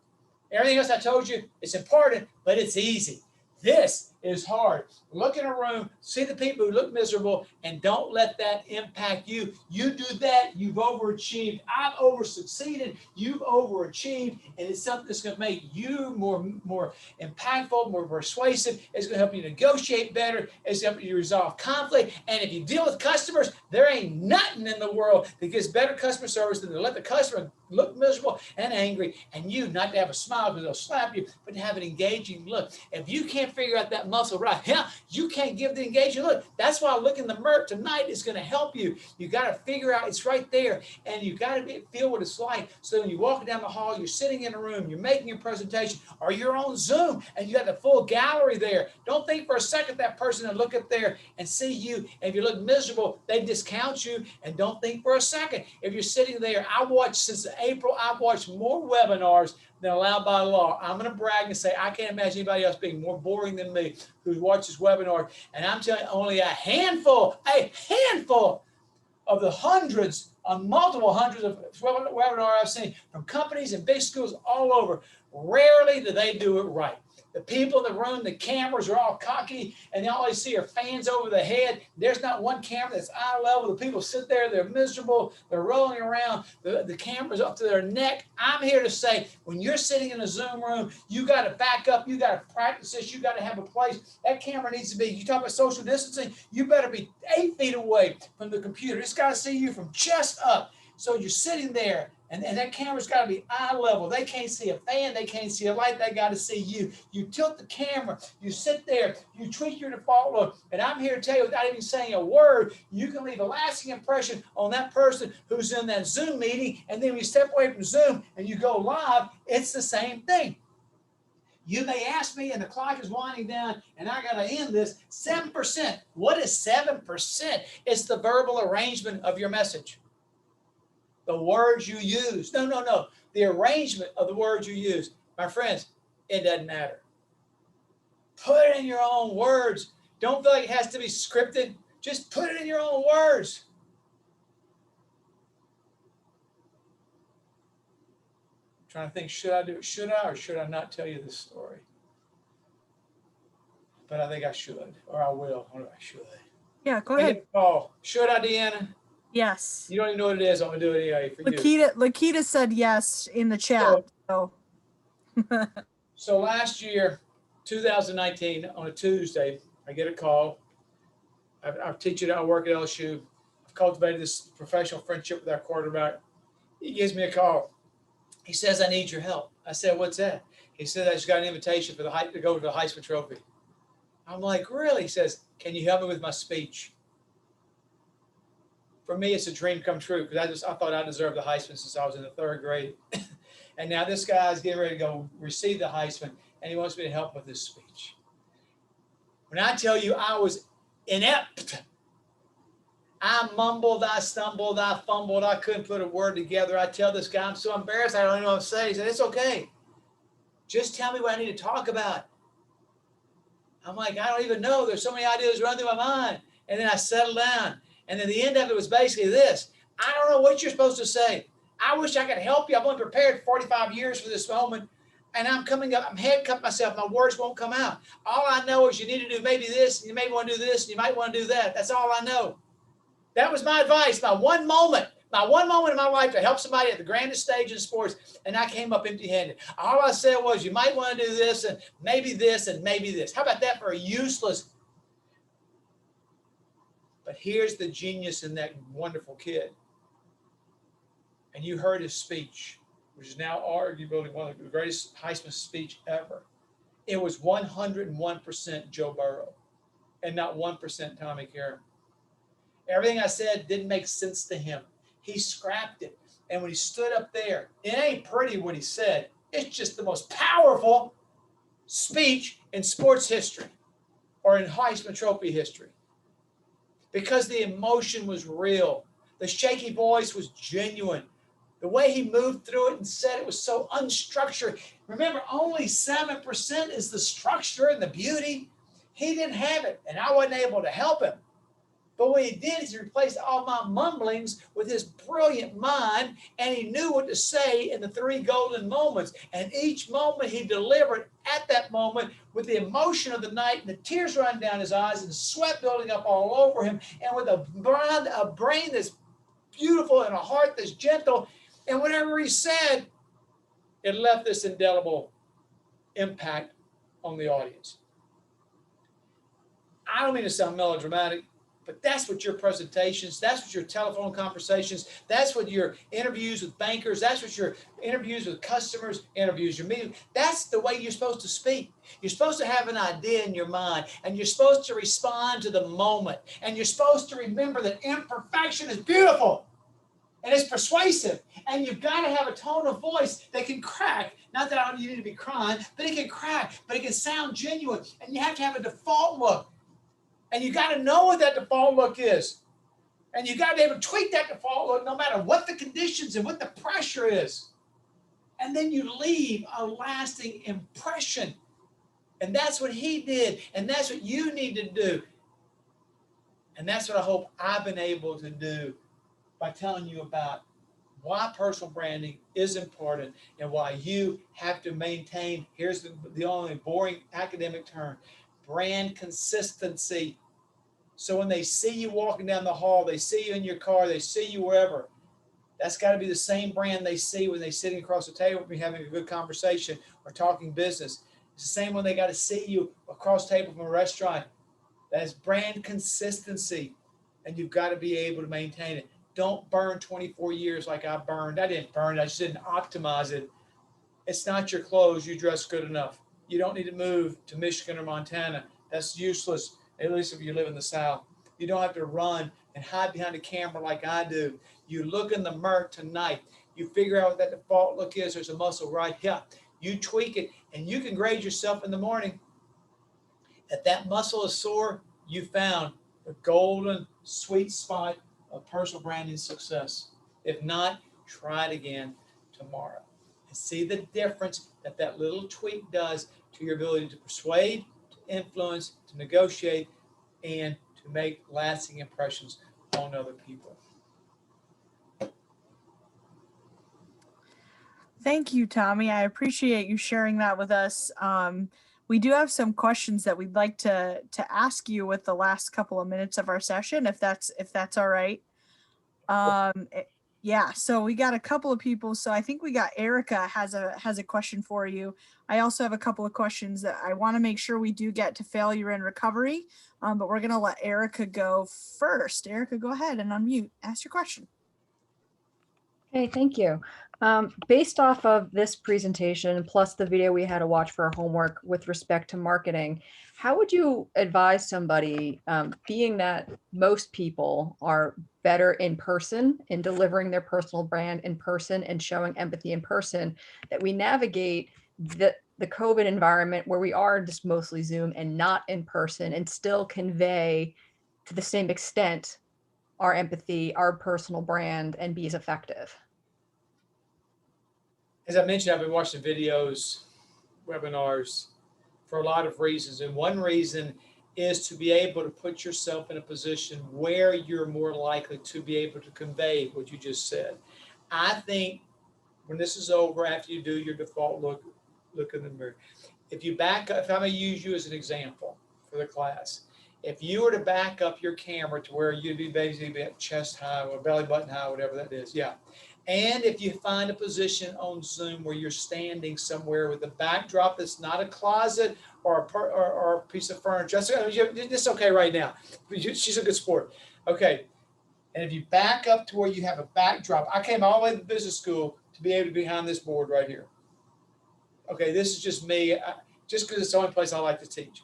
[SPEAKER 3] Everything else I told you, it's important, but it's easy. This is hard. Look in a room, see the people who look miserable, and don't let that impact you. You do that, you've overachieved. I've over-succeeded, you've overachieved, and it's something that's going to make you more impactful, more persuasive. It's going to help you negotiate better. It's going to help you resolve conflict. And if you deal with customers, there ain't nothing in the world that gives better customer service than to let the customer look miserable and angry, and you not to have a smile because they'll slap you, but to have an engaging look. If you can't figure out that muscle right, you can't give the engaging look. That's why look in the mirror tonight is going to help you. You got to figure out it's right there, and you got to feel what it's like. So when you're walking down the hall, you're sitting in a room, you're making your presentation, or you're on Zoom and you got the full gallery there. Don't think for a second that person will look up there and see you. And if you look miserable, they discount you. And don't think for a second. If you're sitting there, I watched since April, I've watched more webinars than allowed by law. I'm going to brag and say I can't imagine anybody else being more boring than me who watches webinars. And I'm telling you, only a handful of the hundreds, multiple hundreds of webinars I've seen from companies and big schools all over, rarely do they do it right. The people in the room, the cameras are all cocky, and all you see are fans over the head. There's not one camera that's eye level. The people sit there, they're miserable, they're rolling around, the camera's up to their neck. I'm here to say, when you're sitting in a Zoom room, you got to back up, you got to practice this, you got to have a place. That camera needs to be, you talk about social distancing, you better be 8 feet away from the computer. It's got to see you from chest up. So you're sitting there, and that camera's got to be eye level. They can't see a fan. They can't see a light. They got to see you. You tilt the camera. You sit there. You tweak your default look. And I'm here to tell you, without even saying a word, you can leave a lasting impression on that person who's in that Zoom meeting. And then when you step away from Zoom and you go live, it's the same thing. You may ask me, and the clock is winding down, and I got to end this, 7%. What is 7%? It's the verbal arrangement of your message. The words you use. No. The arrangement of the words you use. My friends, it doesn't matter. Put it in your own words. Don't feel like it has to be scripted. Just put it in your own words. I'm trying to think, should I do it? Should I or should I not tell you this story? But I think I should, or I will, or I should.
[SPEAKER 2] Yeah, go
[SPEAKER 3] I
[SPEAKER 2] ahead.
[SPEAKER 3] get a call. Should I, Deanna?
[SPEAKER 2] Yes.
[SPEAKER 3] You don't even know what it is. I'm gonna do it anyway for you.
[SPEAKER 2] Lakita said yes in the chat. So
[SPEAKER 3] So last year, 2019, on a Tuesday, I get a call. I teach it. I work at LSU. I've cultivated this professional friendship with our quarterback. He gives me a call. He says, "I need your help." I said, "What's that?" He said, "I just got an invitation to go to the Heisman Trophy." I'm like, "Really?" He says, "Can you help me with my speech?" For me, it's a dream come true because I thought I deserved the Heisman since I was in the 3rd grade. And now this guy's getting ready to go receive the Heisman, and he wants me to help with his speech. When I tell you I was inept, I mumbled, I stumbled, I fumbled, I couldn't put a word together. I tell this guy, I'm so embarrassed, I don't know what to say. He said, "It's okay. Just tell me what I need to talk about." I'm like, "I don't even know. There's so many ideas running through my mind." And then I settled down. And then the end of it was basically this: "I don't know what you're supposed to say. I wish I could help you. I've only prepared 45 years for this moment. And I'm handcuffed myself. My words won't come out. All I know is you need to do maybe this, and you may want to do this, and you might want to do that. That's all I know." That was my advice, my one moment in my life to help somebody at the grandest stage in sports, and I came up empty-handed. All I said was, you might want to do this, and maybe this, and maybe this. How about that for a useless? But here's the genius in that wonderful kid. And you heard his speech, which is now arguably one of the greatest Heisman speech ever. It was 101% Joe Burrow and not 1% Tommy Karam. Everything I said didn't make sense to him. He scrapped it. And when he stood up there, it ain't pretty what he said. It's just the most powerful speech in sports history or in Heisman Trophy history. Because the emotion was real. The shaky voice was genuine. The way he moved through it and said it was so unstructured. Remember, only 7% is the structure and the beauty. He didn't have it, and I wasn't able to help him. But what he did is he replaced all my mumblings with his brilliant mind, and he knew what to say in the 3 golden moments. And each moment he delivered at that moment with the emotion of the night, and the tears running down his eyes, and the sweat building up all over him, and with a brain that's beautiful and a heart that's gentle. And whatever he said, it left this indelible impact on the audience. I don't mean to sound melodramatic, but that's what your presentations, that's what your telephone conversations, that's what your interviews with bankers, that's what your interviews with customers, your meetings, that's the way you're supposed to speak. You're supposed to have an idea in your mind, and you're supposed to respond to the moment, and you're supposed to remember that imperfection is beautiful. And it's persuasive. And you've got to have a tone of voice that can crack. Not that you need to be crying, but it can crack, but it can sound genuine. And you have to have a default look. And you got to know what that default look is. And you got to be able to tweak that default look no matter what the conditions and what the pressure is. And then you leave a lasting impression. And that's what he did. And that's what you need to do. And that's what I hope I've been able to do by telling you about why personal branding is important and why you have to maintain, here's the only boring academic term, brand consistency. So when they see you walking down the hall, they see you in your car, they see you wherever, that's got to be the same brand they see when they're sitting across the table with me having a good conversation or talking business. It's the same when they got to see you across the table from a restaurant. That's brand consistency, and you've got to be able to maintain it. Don't burn 24 years like I burned. I didn't burn it. I just didn't optimize it. It's not your clothes. You dress good enough. You don't need to move to Michigan or Montana. That's useless, at least if you live in the South. You don't have to run and hide behind a camera like I do. You look in the mirror tonight. You figure out what that default look is. There's a muscle right here. You tweak it, and you can grade yourself in the morning. If that muscle is sore, you found the golden sweet spot of personal branding success. If not, try it again tomorrow and see the difference that little tweak does to your ability to persuade, to influence, to negotiate, and to make lasting impressions on other people.
[SPEAKER 2] Thank you, Tommy. I appreciate you sharing that with us. We do have some questions that we'd like to ask you with the last couple of minutes of our session, if that's all right. Yeah, so we got a couple of people. So I think we got Erica has a question for you. I also have a couple of questions that I want to make sure we do get to failure and recovery. But we're gonna let Erica go first. Erica, go ahead and unmute. Ask your question.
[SPEAKER 4] Hey, thank you. Based off of this presentation, plus the video we had to watch for our homework with respect to marketing, how would you advise somebody, being that most people are better in person in delivering their personal brand in person and showing empathy in person, that we navigate the COVID environment where we are just mostly Zoom and not in person and still convey to the same extent our empathy, our personal brand, and be as effective?
[SPEAKER 3] As I mentioned, I've been watching videos, webinars for a lot of reasons. And one reason is to be able to put yourself in a position where you're more likely to be able to convey what you just said. I think when this is over, after you do your default look in the mirror, if you back up, if I'm going to use you as an example for the class, if you were to back up your camera to where you'd be basically at chest high or belly button high, whatever that is, yeah. And if you find a position on Zoom where you're standing somewhere with a backdrop that's not a closet or a piece of furniture, it's okay right now. She's a good sport. Okay. And if you back up to where you have a backdrop, I came all the way to business school to be able to be behind this board right here. Okay, this is just me, just because it's the only place I like to teach.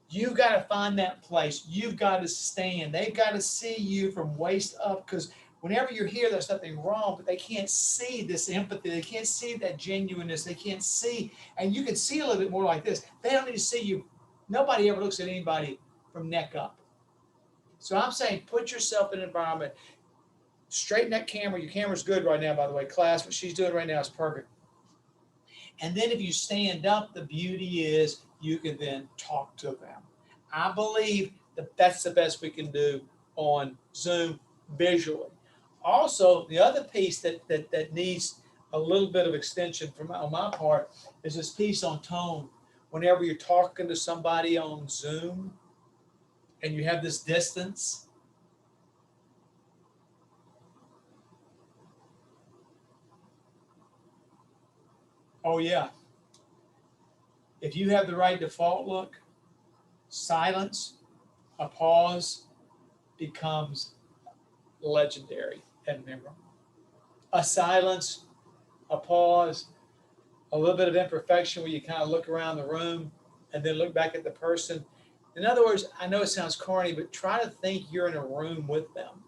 [SPEAKER 3] You've got to find that place. You've got to stand. They've got to see you from waist up, because whenever you're here, there's nothing wrong, but they can't see this empathy. They can't see that genuineness. They can't see, and you can see a little bit more like this. They don't need to see you. Nobody ever looks at anybody from neck up. So I'm saying put yourself in an environment, straighten that camera. Your camera's good right now, by the way, class. What she's doing right now is perfect. And then if you stand up, the beauty is you can then talk to them. I believe that that's the best we can do on Zoom visually. Also, the other piece that needs a little bit of extension on my part is this piece on tone. Whenever you're talking to somebody on Zoom and you have this distance, oh yeah. If you have the right default look, silence, a pause becomes legendary and memorable. A silence, a pause, a little bit of imperfection where you kind of look around the room and then look back at the person. In other words, I know it sounds corny, but try to think you're in a room with them.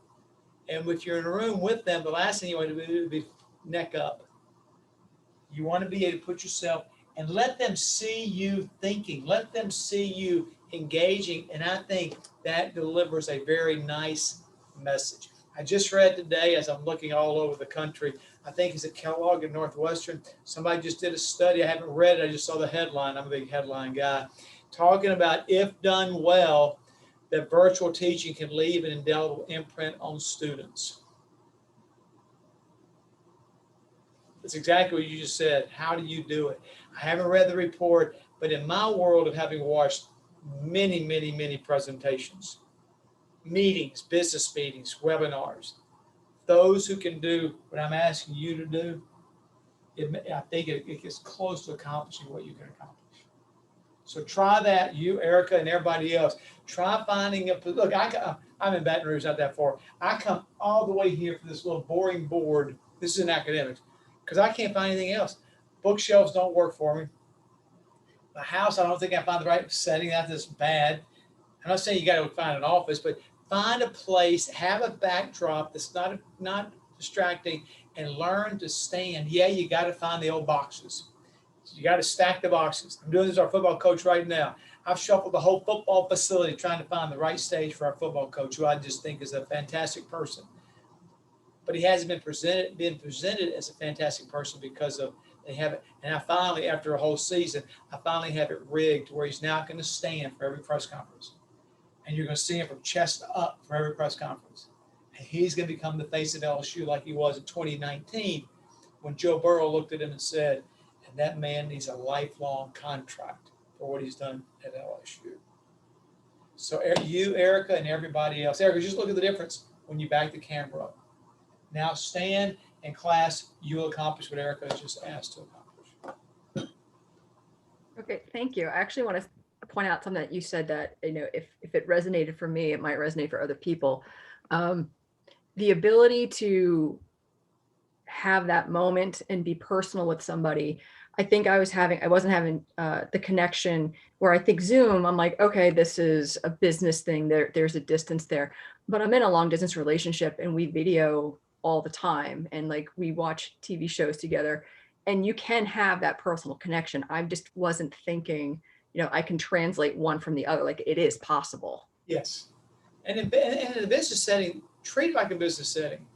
[SPEAKER 3] And if you're in a room with them, the last thing you want to do is be neck up. You want to be able to put yourself and let them see you thinking, let them see you engaging. And I think that delivers a very nice message. I just read today, as I'm looking all over the country, I think it's at Kellogg and Northwestern, somebody just did a study. I haven't read it, I just saw the headline. I'm a big headline guy. Talking about, if done well, that virtual teaching can leave an indelible imprint on students. That's exactly what you just said. How do you do it? I haven't read the report, but in my world of having watched many, many, many presentations, meetings, business meetings, webinars, those who can do what I'm asking you to do, I think it gets close to accomplishing what you can accomplish. So try that, you, Erica, and everybody else. Try finding a, look, I'm in Baton Rouge, not that far. I come all the way here for this little boring board. This is in academics, because I can't find anything else. Bookshelves don't work for me. The house, I don't think I find the right setting. That's bad. I'm not saying you got to find an office, but find a place, have a backdrop that's not distracting, and learn to stand. Yeah, you got to find the old boxes. You got to stack the boxes. I'm doing this as our football coach right now. I've shuffled the whole football facility trying to find the right stage for our football coach, who I just think is a fantastic person. But he hasn't been presented as a fantastic person because of they have it. And I finally, after a whole season, I finally have it rigged where he's now going to stand for every press conference. And you're going to see him from chest up for every press conference. And he's going to become the face of LSU like he was in 2019 when Joe Burrow looked at him and said, and that man needs a lifelong contract. for what he's done at LSU. So you, Erica, and everybody else. Erica, just look at the difference when you back the camera up. Now stand and class, you'll accomplish what Erica has just asked to accomplish.
[SPEAKER 4] Okay, thank you. I actually want to point out something that you said that, if it resonated for me, it might resonate for other people. The ability to have that moment and be personal with somebody. I think I wasn't having the connection where I think Zoom, I'm like, okay, this is a business thing. There's a distance there, but I'm in a long distance relationship and we video all the time. And like, we watch TV shows together and you can have that personal connection. I just wasn't thinking, I can translate one from the other. Like it is possible.
[SPEAKER 3] Yes. And in a business setting, treat it like a business setting.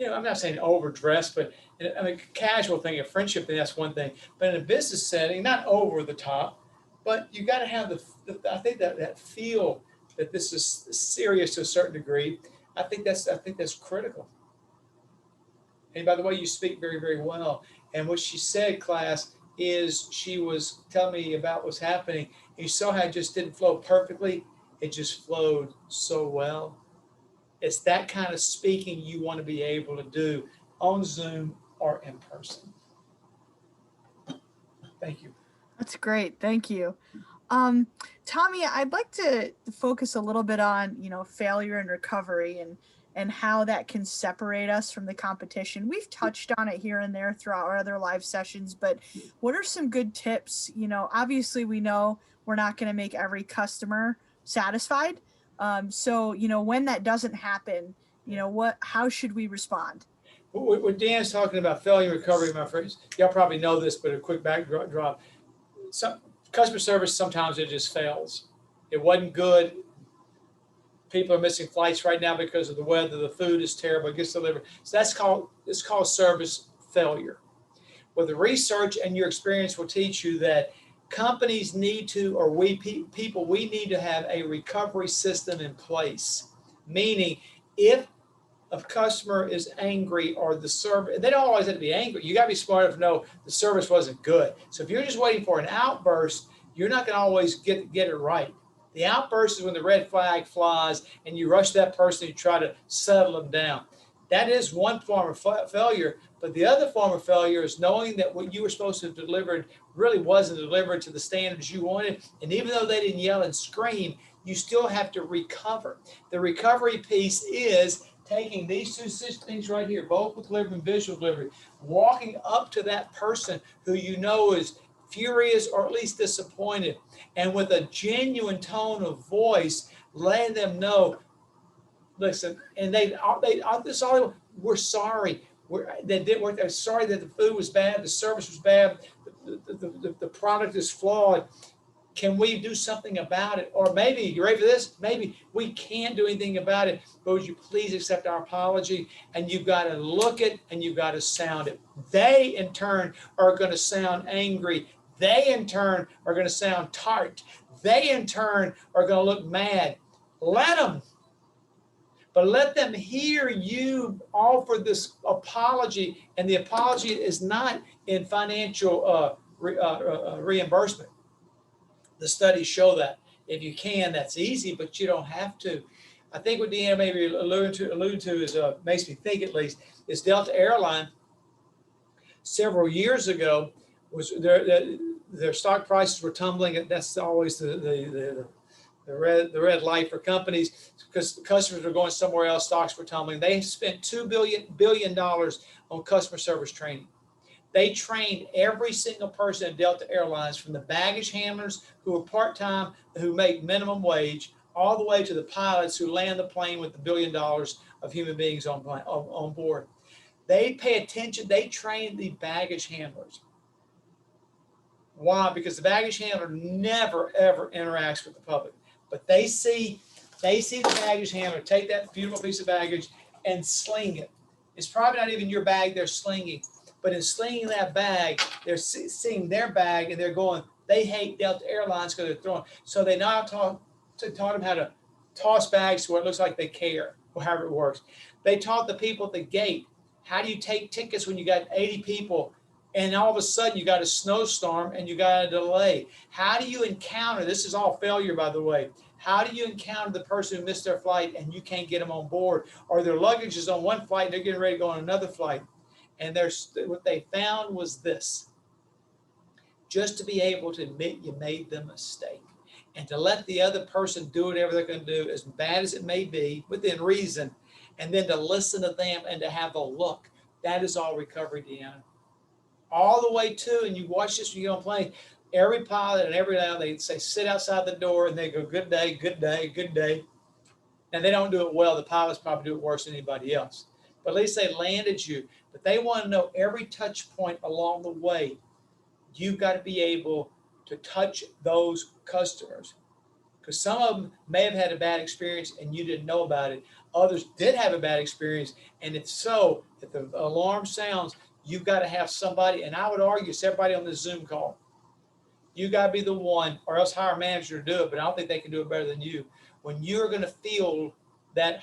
[SPEAKER 3] I'm not saying overdressed, but casual thing, a friendship thing, that's one thing. But in a business setting, not over the top, but you got to have I think that feel that this is serious to a certain degree. I think that's critical. And by the way, you speak very, very well. And what she said, class, is she was telling me about what's happening. You saw how it just didn't flow perfectly. It just flowed so well. It's that kind of speaking you want to be able to do on Zoom or in person. Thank you.
[SPEAKER 2] That's great. Thank you. Tommy, I'd like to focus a little bit on, failure and recovery and how that can separate us from the competition. We've touched on it here and there throughout our other live sessions, but what are some good tips? Obviously we know we're not going to make every customer satisfied. So, when that doesn't happen, how should we respond?
[SPEAKER 3] What Dan's talking about, failure and recovery, my friends, y'all probably know this, but a quick backdrop. Some customer service, sometimes it just fails. It wasn't good. People are missing flights right now because of the weather. The food is terrible. It gets delivered. So it's called service failure. Well, the research and your experience will teach you that companies need to, or we need to have a recovery system in place. Meaning, if a customer is angry or the service, they don't always have to be angry. You got to be smart enough to know the service wasn't good. So if you're just waiting for an outburst, you're not going to always get it right. The outburst is when the red flag flies and you rush that person, you try to settle them down. That is one form of failure. But the other form of failure is knowing that what you were supposed to have delivered really wasn't delivered to the standards you wanted. And even though they didn't yell and scream, you still have to recover. The recovery piece is taking these two things right here, vocal delivery and visual delivery, walking up to that person who you know is furious or at least disappointed, and with a genuine tone of voice, letting them know, listen, and we're sorry. They didn't work. They're sorry that the food was bad, the service was bad, the product is flawed. Can we do something about it? Or maybe, you ready for this? Maybe we can't do anything about it, but would you please accept our apology? And you've got to look it and you've got to sound it. They, in turn, are going to sound angry. They, in turn, are going to sound tart. They, in turn, are going to look mad. Let them. But let them hear you offer this apology. And the apology is not in financial reimbursement. The studies show that. If you can, that's easy, but you don't have to. I think what Deanna maybe alluded to is, makes me think at least, is Delta Airline several years ago was their stock prices were tumbling. That's always the red light for companies, because customers were going somewhere else, stocks were tumbling. They spent $2 billion on customer service training. They trained every single person at Delta Airlines, from the baggage handlers who were part-time, who make minimum wage, all the way to the pilots who land the plane with $1 billion of human beings on board. They pay attention. They train the baggage handlers. Why? Because the baggage handler never, ever interacts with the public. But they see the baggage handler take that beautiful piece of baggage and sling it. It's probably not even your bag they're slinging. But in slinging that bag, they're seeing their bag and they're going, they hate Delta Airlines because they're throwing. So they now taught them how to toss bags to where it looks like they care, or however it works. They taught the people at the gate, how do you take tickets when you got 80 people and all of a sudden you got a snowstorm and you got a delay. How do you encounter, this is all failure, by the way, how do you encounter the person who missed their flight and you can't get them on board, or their luggage is on one flight and they're getting ready to go on another flight? And what they found was this: just to be able to admit you made the mistake and to let the other person do whatever they're going to do, as bad as it may be, within reason, and then to listen to them and to have a look. That is all recovery, Deanna. All the way to, and you watch this when you get on a plane, every pilot and every now they say, sit outside the door, and they go, good day, good day, good day. And they don't do it well. The pilots probably do it worse than anybody else. But at least they landed you. But they want to know every touch point along the way. You've got to be able to touch those customers, because some of them may have had a bad experience and you didn't know about it. Others did have a bad experience, and if so, if the alarm sounds, you've got to have somebody, and I would argue it's everybody on this Zoom call. You got to be the one, or else hire a manager to do it, but I don't think they can do it better than you. When you're going to feel that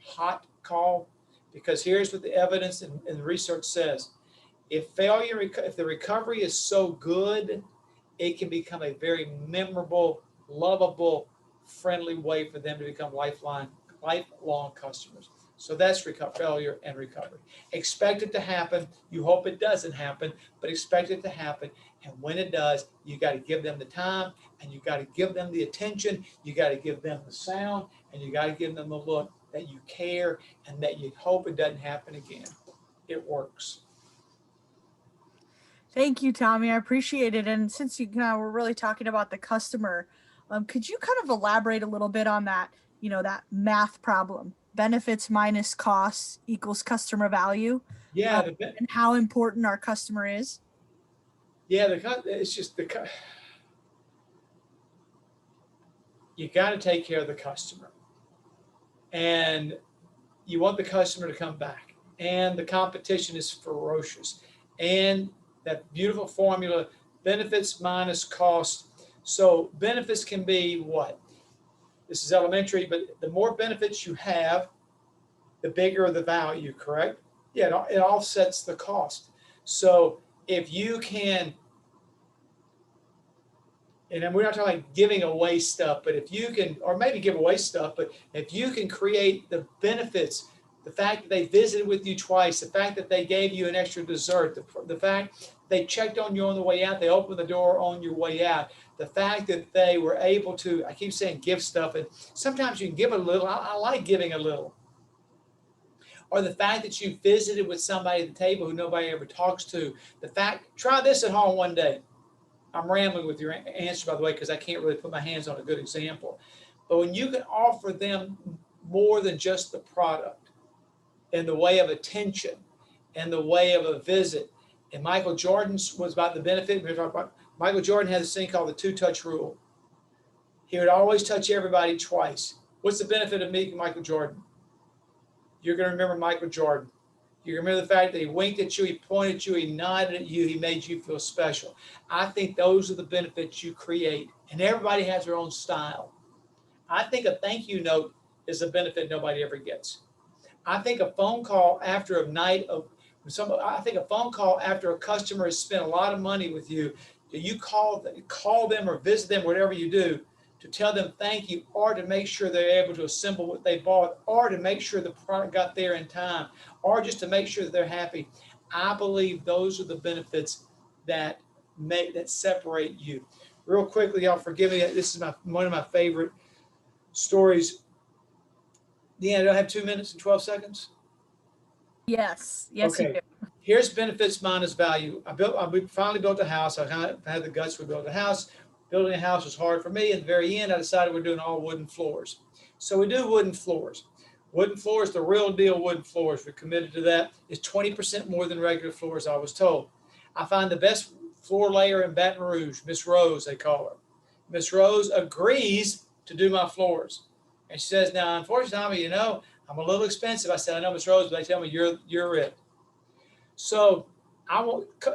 [SPEAKER 3] hot call, because here's what the evidence and the research says. If the recovery is so good, it can become a very memorable, lovable, friendly way for them to become lifelong customers. So that's failure and recovery. Expect it to happen. You hope it doesn't happen, but expect it to happen. And when it does, you got to give them the time, and you got to give them the attention. You got to give them the sound, and you got to give them the look that you care and that you hope it doesn't happen again. It works.
[SPEAKER 2] Thank you, Tommy. I appreciate it. And since you were really talking about the customer, could you kind of elaborate a little bit on that, that math problem, benefits minus costs equals customer value?
[SPEAKER 3] Yeah.
[SPEAKER 2] And how important our customer is?
[SPEAKER 3] Yeah, it's just you got to take care of the customer, and you want the customer to come back, and the competition is ferocious, and that beautiful formula, benefits minus cost. So benefits can be what? This is elementary, but the more benefits you have, the bigger the value, correct? Yeah, it offsets the cost. So if you can, and we're not talking like giving away stuff, but if you can, or maybe give away stuff, but if you can create the benefits, the fact that they visited with you twice, the fact that they gave you an extra dessert, the fact they checked on you on the way out, they opened the door on your way out, the fact that they were able to, I keep saying give stuff, and sometimes you can give a little, I like giving a little. Or the fact that you visited with somebody at the table who nobody ever talks to. The fact, try this at home one day. I'm rambling with your answer, by the way, because I can't really put my hands on a good example. But when you can offer them more than just the product, in the way of attention, in the way of a visit, and Michael Jordan's was about the benefit. We were talking about Michael Jordan has this thing called the two-touch rule. He would always touch everybody twice. What's the benefit of meeting Michael Jordan? You're going to remember Michael Jordan. You remember the fact that he winked at you, he pointed at you, he nodded at you, he made you feel special. I think those are the benefits you create, and everybody has their own style. I think a thank you note is a benefit nobody ever gets. I think a phone call after a night of I think a phone call after a customer has spent a lot of money with you, you call them or visit them, whatever you do, to tell them thank you, or to make sure they're able to assemble what they bought, or to make sure the product got there in time, or just to make sure that they're happy. I believe those are the benefits that separate you. Real quickly, y'all forgive me. This is one of my favorite stories. Deanna, do I have 2 minutes and 12 seconds?
[SPEAKER 2] Yes,
[SPEAKER 3] Okay.
[SPEAKER 2] You do.
[SPEAKER 3] Here's benefits minus value. We finally built a house. I had the guts. We built a house. Building a house was hard for me. At the very end, I decided we're doing all wooden floors. So we do wooden floors. Wooden floors, the real deal wooden floors, we're committed to that. It's 20% more than regular floors, I was told. I find the best floor layer in Baton Rouge, Miss Rose, they call her. Miss Rose agrees to do my floors. And she says, now, unfortunately, I'm a little expensive. I said, I know, Miss Rose, but they tell me you're it. So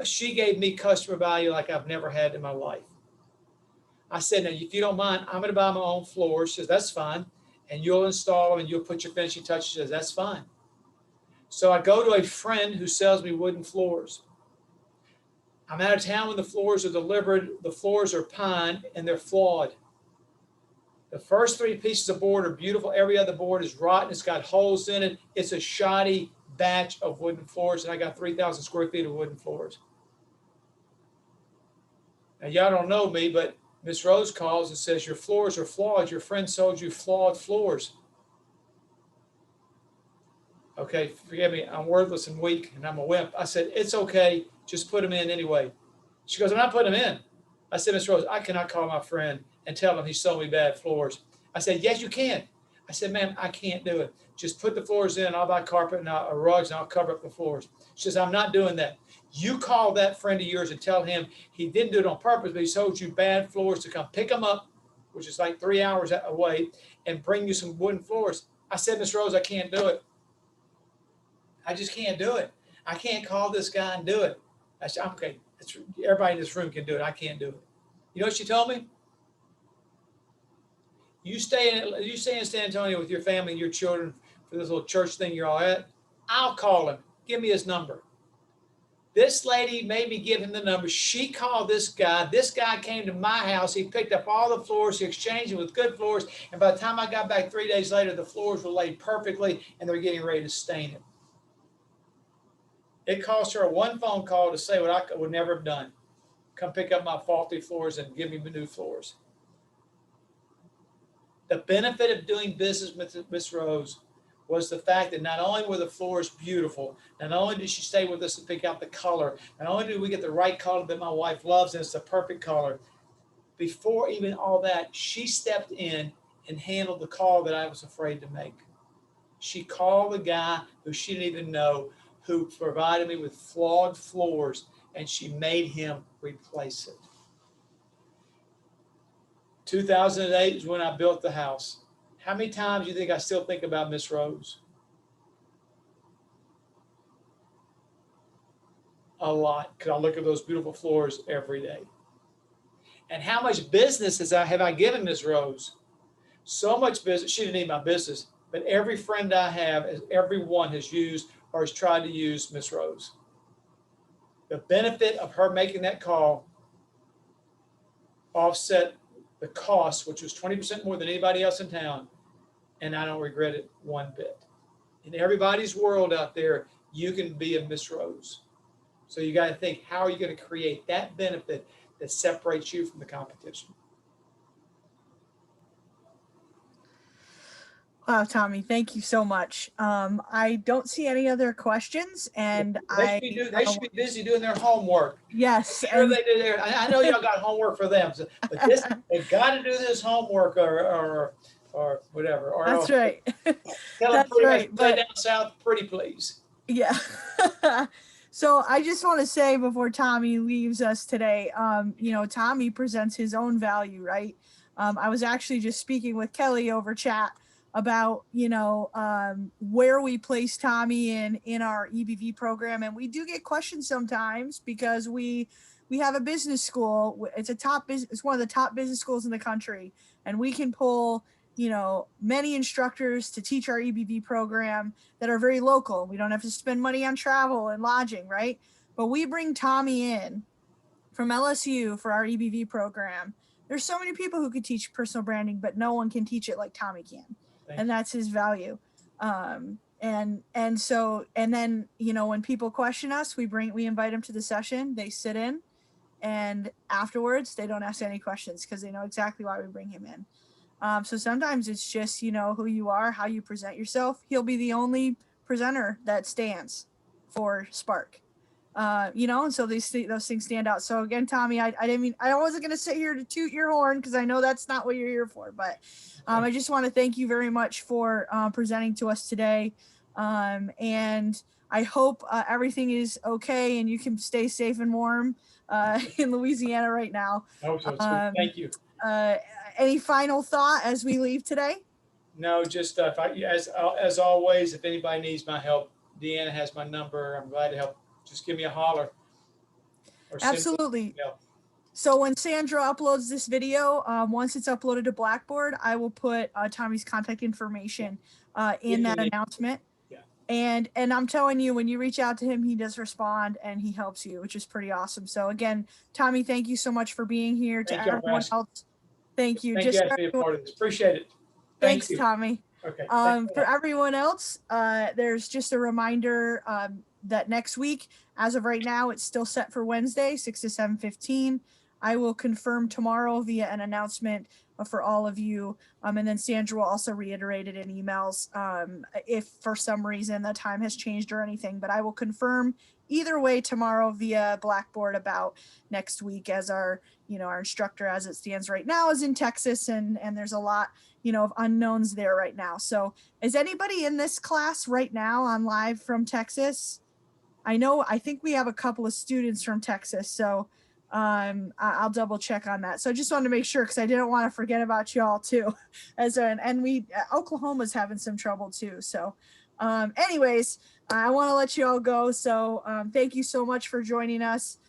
[SPEAKER 3] she gave me customer value like I've never had in my life. I said, now, if you don't mind, I'm going to buy my own floors. She says, that's fine. And you'll install them and you'll put your finishing touches. She says, that's fine. So I go to a friend who sells me wooden floors. I'm out of town when the floors are delivered. The floors are pine and they're flawed. The first 3 pieces of board are beautiful. Every other board is rotten. It's got holes in it. It's a shoddy batch of wooden floors, and I got 3,000 square feet of wooden floors. Now, y'all don't know me, but Miss Rose calls and says, your floors are flawed. Your friend sold you flawed floors. Okay, forgive me. I'm worthless and weak, and I'm a wimp. I said, it's okay. Just put them in anyway. She goes, I'm not putting them in. I said, Miss Rose, I cannot call my friend and tell him he sold me bad floors. I said, yes, you can. I said, ma'am, I can't do it. Just put the floors in. I'll buy carpet and rugs, and I'll cover up the floors. She says, I'm not doing that. You call that friend of yours and tell him he didn't do it on purpose, but he sold you bad floors to come pick them up, which is like 3 hours away, and bring you some wooden floors. I said, Miss Rose, I can't do it. I just can't do it. I can't call this guy and do it. I said, okay, everybody in this room can do it. I can't do it. You know what she told me? You stay in San Antonio with your family and your children for this little church thing you're all at. I'll call him. Give me his number. This lady made me give him the number. She called this guy. This guy came to my house. He picked up all the floors. He exchanged them with good floors. And by the time I got back 3 days later, the floors were laid perfectly and they're getting ready to stain it. It cost her 1 phone call to say what I would never have done. Come pick up my faulty floors and give me new floors. The benefit of doing business with Miss Rose was the fact that not only were the floors beautiful, not only did she stay with us to pick out the color, not only did we get the right color that my wife loves, and it's the perfect color, before even all that, she stepped in and handled the call that I was afraid to make. She called the guy who she didn't even know, who provided me with flawed floors, and she made him replace it. 2008 is when I built the house. How many times do you think I still think about Miss Rose? A lot, because I look at those beautiful floors every day. And how much business have I given Miss Rose? So much business. She didn't need my business, but every friend I have, everyone has used or has tried to use Miss Rose. The benefit of her making that call offset the cost, which was 20% more than anybody else in town, and I don't regret it one bit. In everybody's world out there, you can be a Miss Rose. So you got to think, how are you going to create that benefit that separates you from the competition?
[SPEAKER 2] Wow, Tommy, thank you so much. I don't see any other questions, and
[SPEAKER 3] they should be busy doing their homework.
[SPEAKER 2] Yes,
[SPEAKER 3] sure they do. I know y'all got homework for them, but they've got to do this homework or whatever. Or
[SPEAKER 2] that's right.
[SPEAKER 3] Tell
[SPEAKER 2] that's
[SPEAKER 3] them
[SPEAKER 2] right.
[SPEAKER 3] But down south, pretty please.
[SPEAKER 2] Yeah. So I just want to say before Tommy leaves us today, Tommy presents his own value, right? I was actually just speaking with Kelly over chat about, where we place Tommy in our EBV program. And we do get questions sometimes because we have a business school. It's one of the top business schools in the country. And we can pull, many instructors to teach our EBV program that are very local. We don't have to spend money on travel and lodging, right? But we bring Tommy in from LSU for our EBV program. There's so many people who could teach personal branding, but no one can teach it like Tommy can. And that's his value. And then, when people question us, we invite them to the session, they sit in, and afterwards they don't ask any questions because they know exactly why we bring him in. So sometimes it's just, who you are, how you present yourself. He'll be the only presenter that stands for Spark. And so those things stand out. So again, Tommy, I wasn't going to sit here to toot your horn because I know that's not what you're here for, but I just want to thank you very much for presenting to us today. And I hope everything is okay and you can stay safe and warm in Louisiana right now.
[SPEAKER 3] Thank you.
[SPEAKER 2] Any final thought as we leave today?
[SPEAKER 3] No, just as always, if anybody needs my help, Deanna has my number. I'm glad to help. Just give me a holler.
[SPEAKER 2] Absolutely. So when Sandra uploads this video, once it's uploaded to Blackboard, I will put Tommy's contact information in that announcement.
[SPEAKER 3] Yeah.
[SPEAKER 2] And I'm telling you, when you reach out to him, he does respond and he helps you, which is pretty awesome. So again, Tommy, thank you so much for being here. To
[SPEAKER 3] Thank y'all for
[SPEAKER 2] everyone
[SPEAKER 3] asking.
[SPEAKER 2] else, thank you.
[SPEAKER 3] Thank you
[SPEAKER 2] Just
[SPEAKER 3] guys for being a part of this. Appreciate it. Thank
[SPEAKER 2] thanks,
[SPEAKER 3] you.
[SPEAKER 2] Tommy.
[SPEAKER 3] Okay. Thanks a
[SPEAKER 2] For
[SPEAKER 3] lot.
[SPEAKER 2] everyone else, there's just a reminder that next week, as of right now, it's still set for Wednesday, 6 to 7:15. I will confirm tomorrow via an announcement for all of you. And then Sandra will also reiterate it in emails if for some reason the time has changed or anything. But I will confirm either way tomorrow via Blackboard about next week, as our instructor as it stands right now is in Texas, and there's a lot of unknowns there right now. So is anybody in this class right now on live from Texas? I think we have a couple of students from Texas, so I'll double check on that. So I just wanted to make sure, because I didn't want to forget about y'all too. And we Oklahoma's having some trouble too. So anyways, I want to let you all go. So thank you so much for joining us.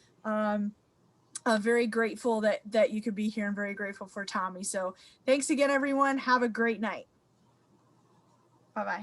[SPEAKER 2] Very grateful that you could be here, and very grateful for Tommy. So thanks again, everyone. Have a great night. Bye-bye.